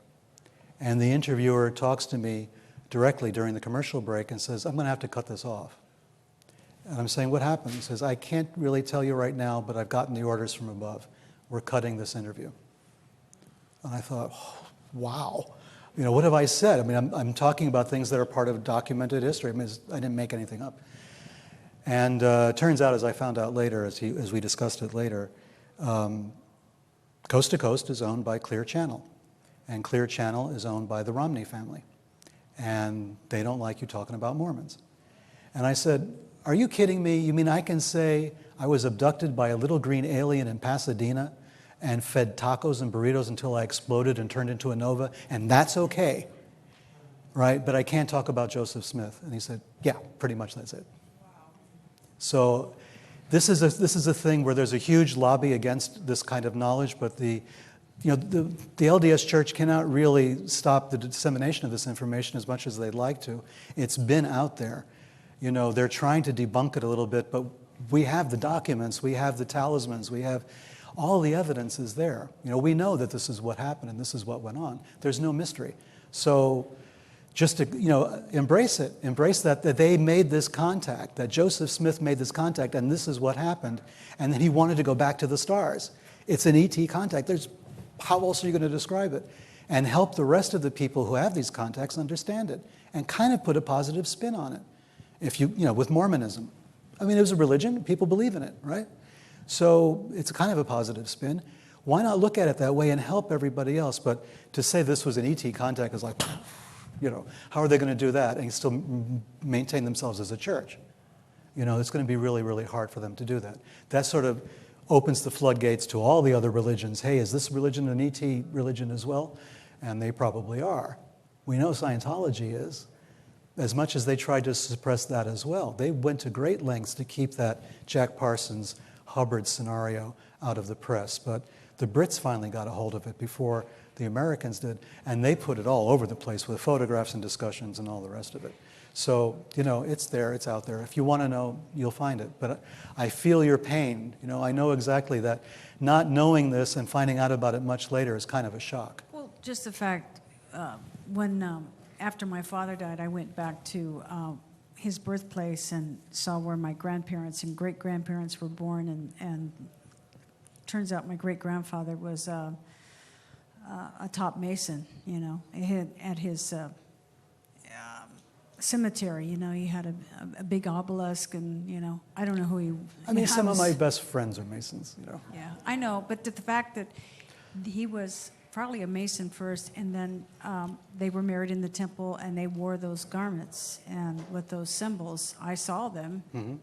And the interviewer talks to me directly during the commercial break and says, I'm going to have to cut this off. And I'm saying, what happened? He says, I can't really tell you right now, but I've gotten the orders from above. We're cutting this interview. And I thought, oh, wow. What have I said? I mean, I'm talking about things that are part of documented history. I mean, I didn't make anything up. And it turns out, as I found out later, as we discussed it later, Coast to Coast is owned by Clear Channel. And Clear Channel is owned by the Romney family. And they don't like you talking about Mormons. And I said, are you kidding me? You mean I can say I was abducted by a little green alien in Pasadena and fed tacos and burritos until I exploded and turned into a nova, and that's okay, right? But I can't talk about Joseph Smith. And he said, yeah, pretty much that's it. So this is a thing where there's a huge lobby against this kind of knowledge, but the LDS Church cannot really stop the dissemination of this information as much as they'd like to. It's been out there. They're trying to debunk it a little bit, but we have the documents, we have the talismans, we have all the evidence is there. We know that this is what happened and this is what went on. There's no mystery. So just to, embrace it. Embrace that they made this contact, that Joseph Smith made this contact, and this is what happened. And then he wanted to go back to the stars. It's an ET contact. How else are you going to describe it? And help the rest of the people who have these contacts understand it and kind of put a positive spin on it. With Mormonism. I mean, it was a religion. People believe in it, right? So it's kind of a positive spin. Why not look at it that way and help everybody else? But to say this was an ET contact is like, how are they going to do that and still maintain themselves as a church? It's going to be really, really hard for them to do that. That sort of opens the floodgates to all the other religions. Hey, is this religion an ET religion as well? And they probably are. We know Scientology is. as much as they tried to suppress that as well. They went to great lengths to keep that Jack Parsons Hubbard scenario out of the press. But the Brits finally got a hold of it before the Americans did, and they put it all over the place with photographs and discussions and all the rest of it. So, it's there, it's out there. If you want to know, you'll find it. But I feel your pain. I know exactly that not knowing this and finding out about it much later is kind of a shock. Well, just the fact, after my father died, I went back to his birthplace and saw where my grandparents and great-grandparents were born, and turns out my great-grandfather was a top Mason, at his cemetery, he had a big obelisk, and, I don't know who he... I mean, some of my best friends are Masons, Yeah, I know, but the fact that he was probably a Mason first, and then they were married in the temple, and they wore those garments, and with those symbols, I saw them. Mm-hmm.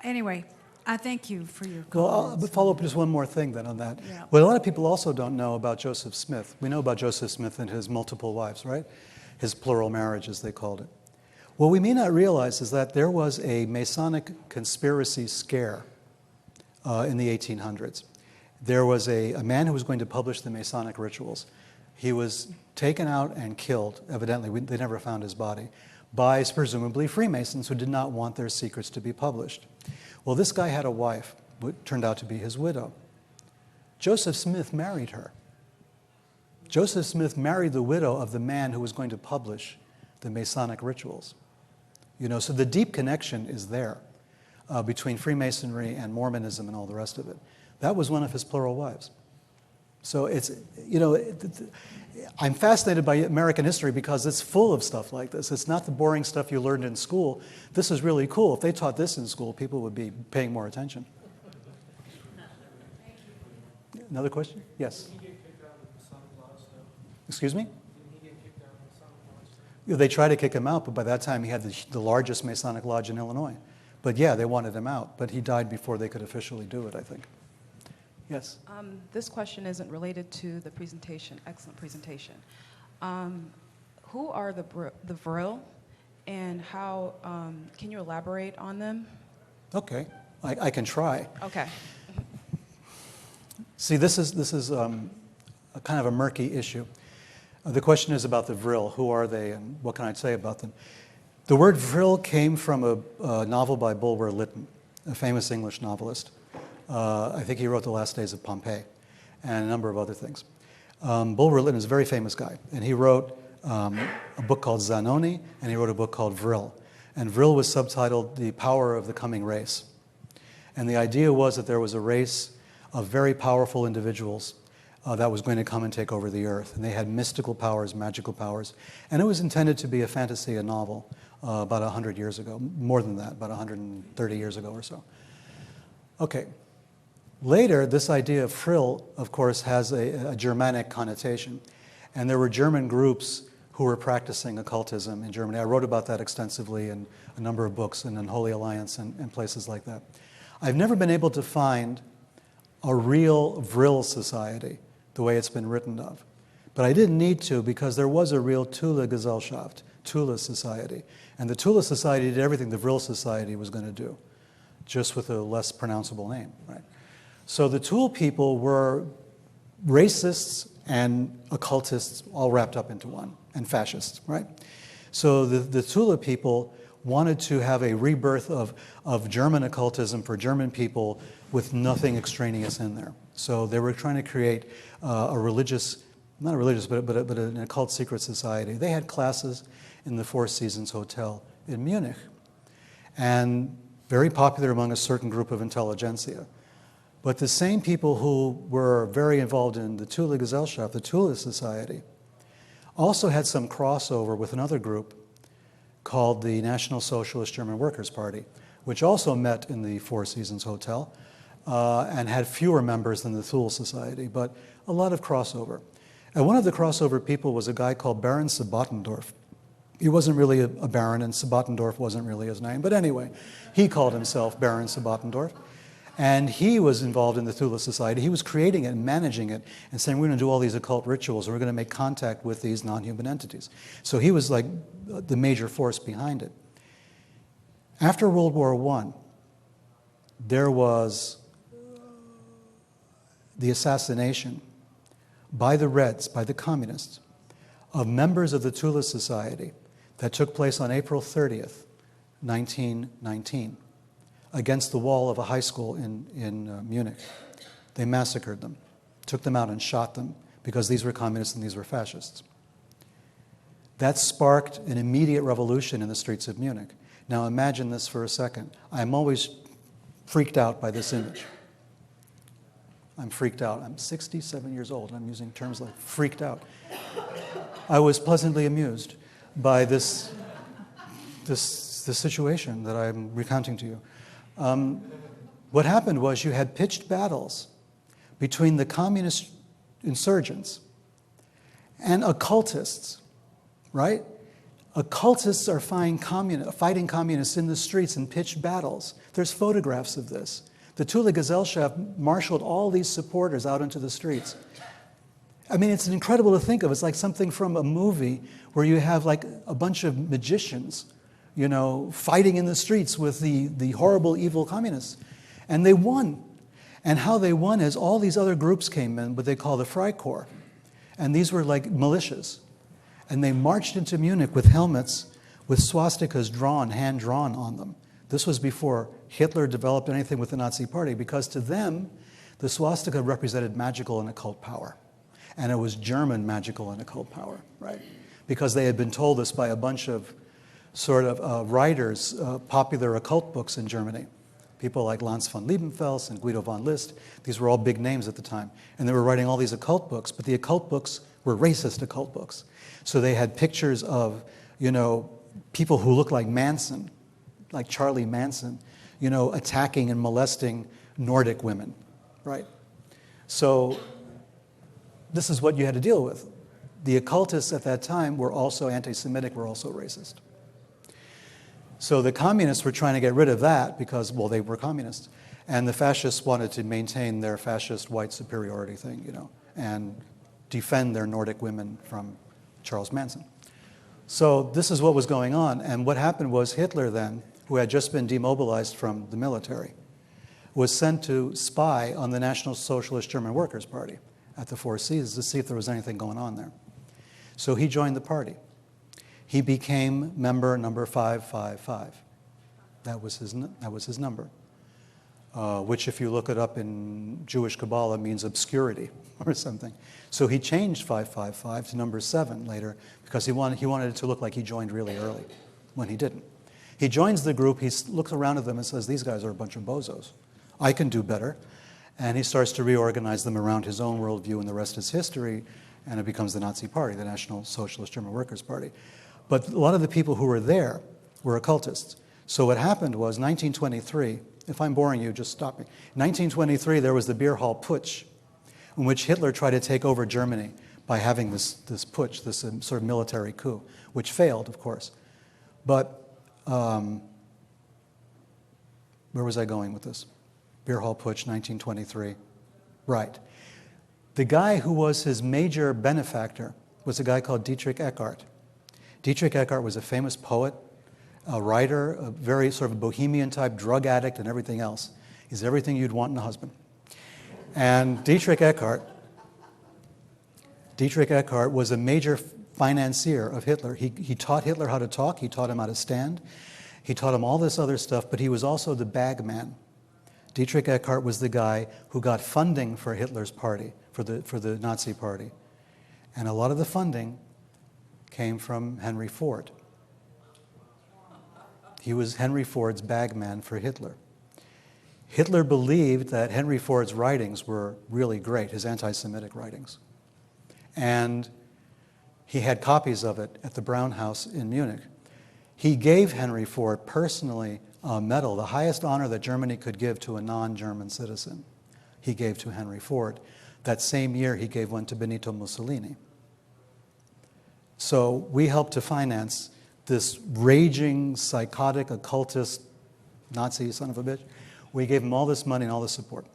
Anyway, I thank you for your Well, comments. I'll follow up just one more thing then on that. Yeah. What a lot of people also don't know about Joseph Smith. We know about Joseph Smith and his multiple wives, right? His plural marriage, as they called it. What we may not realize is that there was a Masonic conspiracy scare in the 1800s. There was a man who was going to publish the Masonic rituals. He was taken out and killed, evidently, they never found his body, by presumably Freemasons who did not want their secrets to be published. Well, this guy had a wife, who turned out to be his widow. Joseph Smith married her. Joseph Smith married the widow of the man who was going to publish the Masonic rituals. So the deep connection is there between Freemasonry and Mormonism and all the rest of it. That was one of his plural wives. So it's, I'm fascinated by American history because it's full of stuff like this. It's not the boring stuff you learned in school. This is really cool. If they taught this in school, people would be paying more attention. Another question? Yes. Excuse me? They tried to kick him out, but by that time he had the largest Masonic lodge in Illinois. But yeah, they wanted him out, but he died before they could officially do it, I think. Yes? This question isn't related to the presentation. Excellent presentation. Who are the Vril, and how, can you elaborate on them? Okay, I can try. Okay. See, this is a kind of a murky issue. The question is about the Vril. Who are they, and what can I say about them? The word Vril came from a novel by Bulwer Lytton, a famous English novelist. I think he wrote The Last Days of Pompeii and a number of other things. Bulwer Lytton is a very famous guy, and he wrote a book called Zanoni, and he wrote a book called Vril. And Vril was subtitled The Power of the Coming Race. And the idea was that there was a race of very powerful individuals that was going to come and take over the earth. And they had mystical powers, magical powers. And it was intended to be a fantasy, a novel, about 100 years ago. More than that, about 130 years ago or so. Okay. Later, this idea of Vril, of course, has a Germanic connotation. And there were German groups who were practicing occultism in Germany. I wrote about that extensively in a number of books and in Holy Alliance and places like that. I've never been able to find a real Vril society the way it's been written of. But I didn't need to because there was a real Thule Gesellschaft, Thule Society. And the Thule Society did everything the Vril Society was going to do, just with a less pronounceable name, right? So the Thule people were racists and occultists all wrapped up into one, and fascists, right? So the Thule people wanted to have a rebirth of German occultism for German people with nothing extraneous in there. So they were trying to create a religious, not a religious, but an occult secret society. They had classes in the Four Seasons Hotel in Munich, and very popular among a certain group of intelligentsia. But the same people who were very involved in the Thule Gesellschaft, the Thule Society, also had some crossover with another group called the National Socialist German Workers' Party, which also met in the Four Seasons Hotel and had fewer members than the Thule Society, but a lot of crossover. And one of the crossover people was a guy called Baron Sabatendorf. He wasn't really a baron, and Sabatendorf wasn't really his name, but anyway, he called himself Baron Sabatendorf. And he was involved in the Thule Society. He was creating it and managing it and saying, we're going to do all these occult rituals, and we're going to make contact with these non-human entities. So he was like the major force behind it. After World War I, there was the assassination by the Reds, by the communists, of members of the Thule Society that took place on April 30th, 1919. Against the wall of a high school in Munich. They massacred them, took them out and shot them because these were communists and these were fascists. That sparked an immediate revolution in the streets of Munich. Now imagine this for a second. I'm always freaked out by this image. I'm freaked out. I'm 67 years old and I'm using terms like freaked out. I was pleasantly amused by this situation that I'm recounting to you. What happened was you had pitched battles between the communist insurgents and occultists, right? Occultists are fighting communists in the streets in pitched battles. There's photographs of this. The Thule Gesellschaft marshaled all these supporters out into the streets. I mean, it's incredible to think of. It's like something from a movie where you have like a bunch of magicians, you know, fighting in the streets with the horrible, evil communists. And they won. And how they won is all these other groups came in, what they call the Freikorps. And these were like militias. And they marched into Munich with helmets with swastikas drawn, hand-drawn on them. This was before Hitler developed anything with the Nazi Party, because to them, the swastika represented magical and occult power. And it was German magical and occult power, right? Because they had been told this by a bunch of sort of writers, popular occult books in Germany. People like Lanz von Liebenfels and Guido von List. These were all big names at the time. And they were writing all these occult books, but the occult books were racist occult books. So they had pictures of, you know, people who looked like Manson, like Charlie Manson, you know, attacking and molesting Nordic women, right? So this is what you had to deal with. The occultists at that time were also anti-Semitic, were also racist. So the communists were trying to get rid of that because, well, they were communists. And the fascists wanted to maintain their fascist white superiority thing, you know, and defend their Nordic women from Charles Manson. So this is what was going on. And what happened was Hitler then, who had just been demobilized from the military, was sent to spy on the National Socialist German Workers' Party at the Four Seasons to see if there was anything going on there. So he joined the party. He became member number 555. That was his number, which if you look it up in Jewish Kabbalah means obscurity or something. So he changed 555 to number 7 later because he wanted it to look like he joined really early when he didn't. He joins the group, he looks around at them and says, these guys are a bunch of bozos. I can do better. And he starts to reorganize them around his own worldview, and the rest is history, and it becomes the Nazi Party, the National Socialist German Workers' Party. But a lot of the people who were there were occultists. So what happened was 1923, if I'm boring you, just stop me. 1923, there was the Beer Hall Putsch, in which Hitler tried to take over Germany by having this putsch, this sort of military coup, which failed, of course. But where was I going with this? Beer Hall Putsch, 1923. Right. The guy who was his major benefactor was a guy called Dietrich Eckart. Dietrich Eckart was a famous poet, a writer, a very sort of bohemian type, drug addict and everything else. He's everything you'd want in a husband. And Dietrich Eckart was a major financier of Hitler. He taught Hitler how to talk, he taught him how to stand, he taught him all this other stuff, but he was also the bag man. Dietrich Eckart was the guy who got funding for Hitler's party, for the Nazi party. And a lot of the funding came from Henry Ford. He was Henry Ford's bagman for Hitler. Hitler believed that Henry Ford's writings were really great, his anti-Semitic writings. And he had copies of it at the Brown House in Munich. He gave Henry Ford personally a medal, the highest honor that Germany could give to a non-German citizen. He gave to Henry Ford. That same year, he gave one to Benito Mussolini. So we helped to finance this raging, psychotic, occultist, Nazi son of a bitch, We gave them all this money and all this support.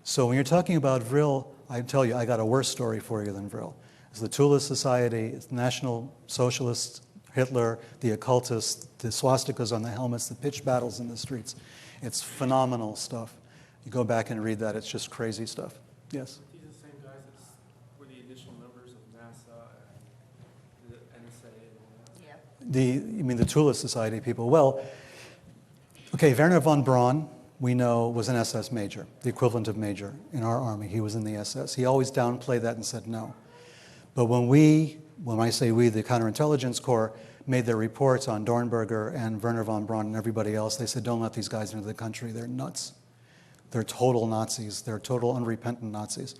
So when you're talking about Vril, I tell you, I got a worse story for you than Vril. It's the Tula Society, it's National Socialists, Hitler, the occultists, the swastikas on the helmets, the pitched battles in the streets. It's phenomenal stuff. You go back and read that, it's just crazy stuff. Yes? These are the same guys that were the initial members of NASA and the NSA and all that? You mean the Tula Society people? Well, okay, Werner von Braun, we know, was an SS major, the equivalent of major in our army. He was in the SS. He always downplayed that and said no. But when I say we, the Counterintelligence Corps, made their reports on Dornberger and Werner von Braun and everybody else, they said, don't let these guys into the country. They're nuts. They're total Nazis. They're total unrepentant Nazis.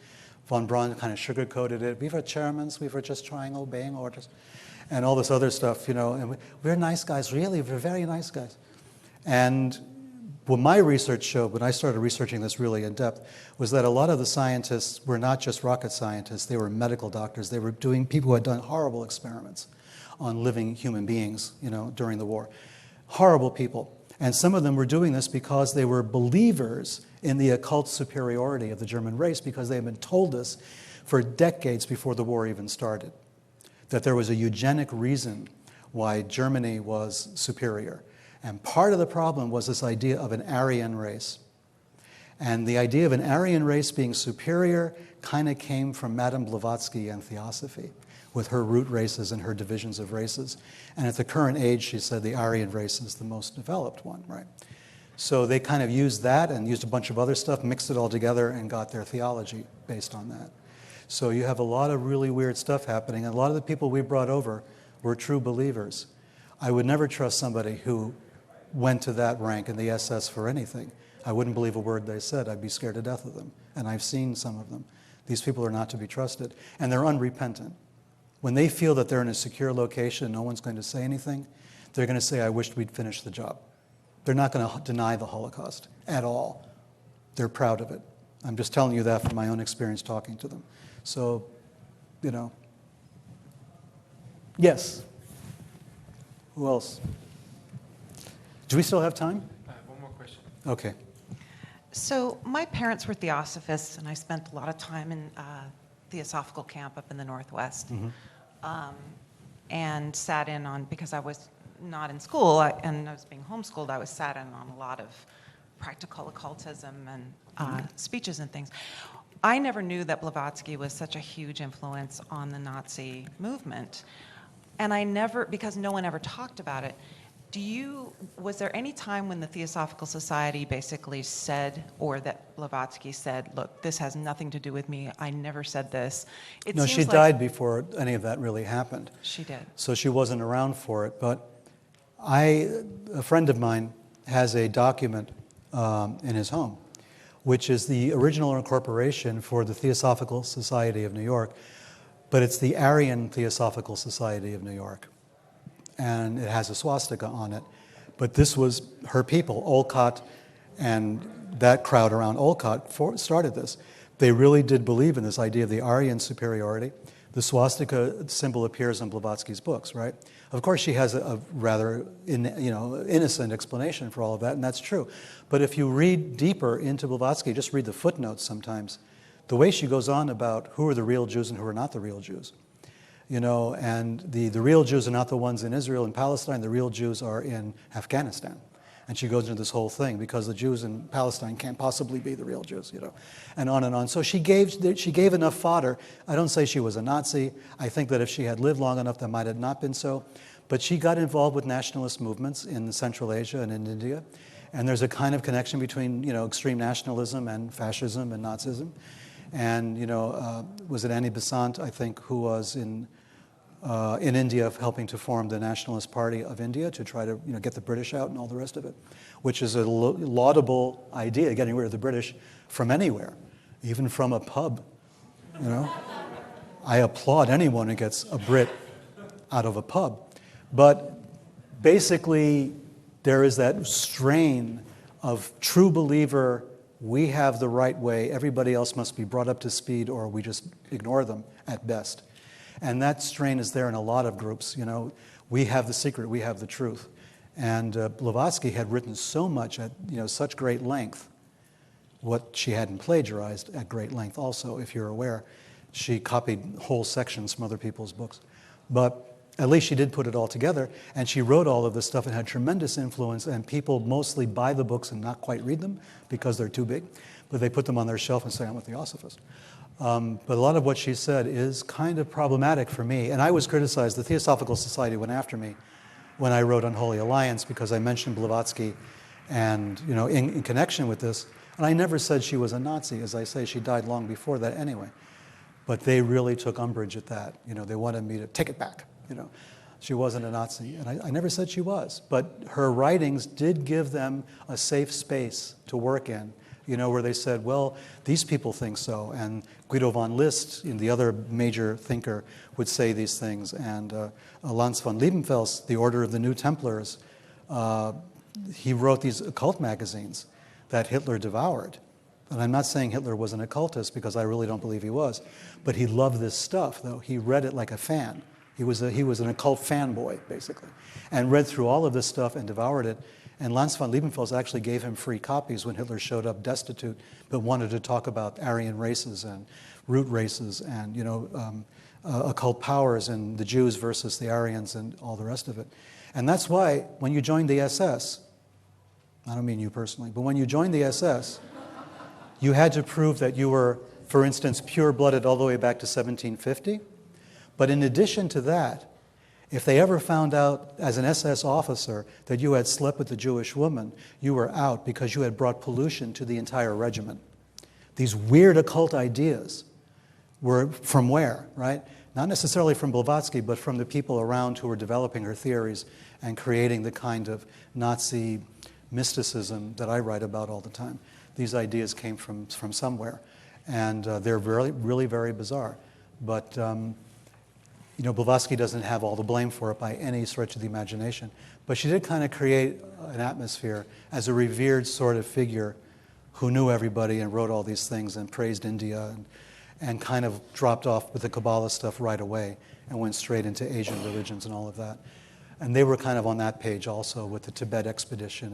Von Braun kind of sugarcoated it. We were chairmen. We were just obeying orders. And all this other stuff, you know. And we're nice guys, really. We're very nice guys. And what my research showed, when I started researching this really in depth, was that a lot of the scientists were not just rocket scientists. They were medical doctors. They were people who had done horrible experiments on living human beings, you know, during the war. Horrible people. And some of them were doing this because they were believers in the occult superiority of the German race, because they had been told this for decades before the war even started, that there was a eugenic reason why Germany was superior. And part of the problem was this idea of an Aryan race. And the idea of an Aryan race being superior kind of came from Madame Blavatsky and Theosophy, with her root races and her divisions of races. And at the current age, she said the Aryan race is the most developed one, right? So they kind of used that and used a bunch of other stuff, mixed it all together, and got their theology based on that. So you have a lot of really weird stuff happening. And a lot of the people we brought over were true believers. I would never trust somebody who went to that rank in the SS for anything. I wouldn't believe a word they said. I'd be scared to death of them. And I've seen some of them. These people are not to be trusted. And they're unrepentant. When they feel that they're in a secure location and no one's going to say anything, they're going to say, I wished we'd finished the job. They're not going to deny the Holocaust at all. They're proud of it. I'm just telling you that from my own experience talking to them. So, you know. Yes? Who else? Do we still have time? I have one more question. Okay. So my parents were theosophists, and I spent a lot of time in theosophical camp up in the Northwest. And sat in on, because I was not in school and I was being homeschooled, I was sat in on a lot of practical occultism and speeches and things. I never knew that Blavatsky was such a huge influence on the Nazi movement. And I never, because no one ever talked about it, was there any time when the Theosophical Society basically said, or that Blavatsky said, look, this has nothing to do with me, I never said this? No, she died before any of that really happened. She did. So she wasn't around for it. But a friend of mine has a document in his home, which is the original incorporation for the Theosophical Society of New York, but it's the Aryan Theosophical Society of New York. And it has a swastika on it. But this was her people, Olcott, and that crowd around Olcott started this. They really did believe in this idea of the Aryan superiority. The swastika symbol appears in Blavatsky's books, right? Of course, she has a rather innocent explanation for all of that, and that's true. But if you read deeper into Blavatsky, just read the footnotes sometimes, the way she goes on about who are the real Jews and who are not the real Jews. You know, and the real Jews are not the ones in Israel and Palestine, the real Jews are in Afghanistan. And she goes into this whole thing because the Jews in Palestine can't possibly be the real Jews, you know, and on and on. So she gave enough fodder. I don't say she was a Nazi. I think that if she had lived long enough, that might have not been so. But she got involved with nationalist movements in Central Asia and in India. And there's a kind of connection between, extreme nationalism and fascism and Nazism. And, was it Annie Besant, I think, who was in India helping to form the Nationalist Party of India to try to get the British out and all the rest of it, which is a laudable idea, getting rid of the British from anywhere, even from a pub. I applaud anyone who gets a Brit out of a pub. But basically, there is that strain of true believer, we have the right way, everybody else must be brought up to speed or we just ignore them at best. And that strain is there in a lot of groups. We have the secret, we have the truth. And Blavatsky had written so much at such great length what she hadn't plagiarized at great length also, if you're aware. She copied whole sections from other people's books. But at least she did put it all together, and she wrote all of this stuff and had tremendous influence, and people mostly buy the books and not quite read them because they're too big, but they put them on their shelf and say, I'm a Theosophist. But a lot of what she said is kind of problematic for me, and I was criticized. The Theosophical Society went after me when I wrote Unholy Alliance because I mentioned Blavatsky and, you know, in connection with this, and I never said she was a Nazi. As I say, she died long before that anyway. But they really took umbrage at that. You know, they wanted me to take it back. You know, she wasn't a Nazi, and I never said she was. But her writings did give them a safe space to work in, you know, where they said, well, these people think so, and Guido von List, the other major thinker, would say these things, and Lanz von Liebenfels, the Order of the New Templars, he wrote these occult magazines that Hitler devoured. And I'm not saying Hitler was an occultist, because I really don't believe he was, but he loved this stuff, though. He read it like a fan. He was an occult fanboy, basically, and read through all of this stuff and devoured it. And Lanz von Liebenfels actually gave him free copies when Hitler showed up destitute, but wanted to talk about Aryan races and root races and, you know, occult powers and the Jews versus the Aryans and all the rest of it. And that's why when you joined the SS, I don't mean you personally, but when you joined the SS, you had to prove that you were, for instance, pure-blooded all the way back to 1750. But in addition to that, if they ever found out as an SS officer that you had slept with a Jewish woman, you were out because you had brought pollution to the entire regiment. These weird occult ideas were from where, right? Not necessarily from Blavatsky, but from the people around who were developing her theories and creating the kind of Nazi mysticism that I write about all the time. These ideas came from somewhere, and they're really very bizarre. But you know, Blavatsky doesn't have all the blame for it by any stretch of the imagination. But she did kind of create an atmosphere as a revered sort of figure who knew everybody and wrote all these things and praised India and kind of dropped off with the Kabbalah stuff right away and went straight into Asian religions and all of that. And they were kind of on that page also with the Tibet expedition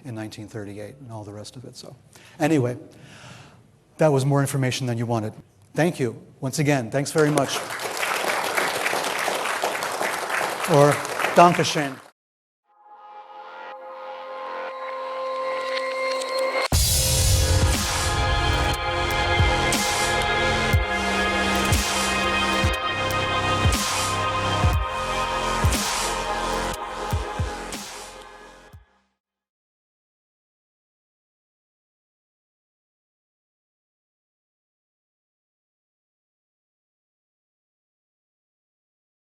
in 1938 and all the rest of it. So anyway, that was more information than you wanted. Thank you. Once again, thanks very much. Or Dankeschön.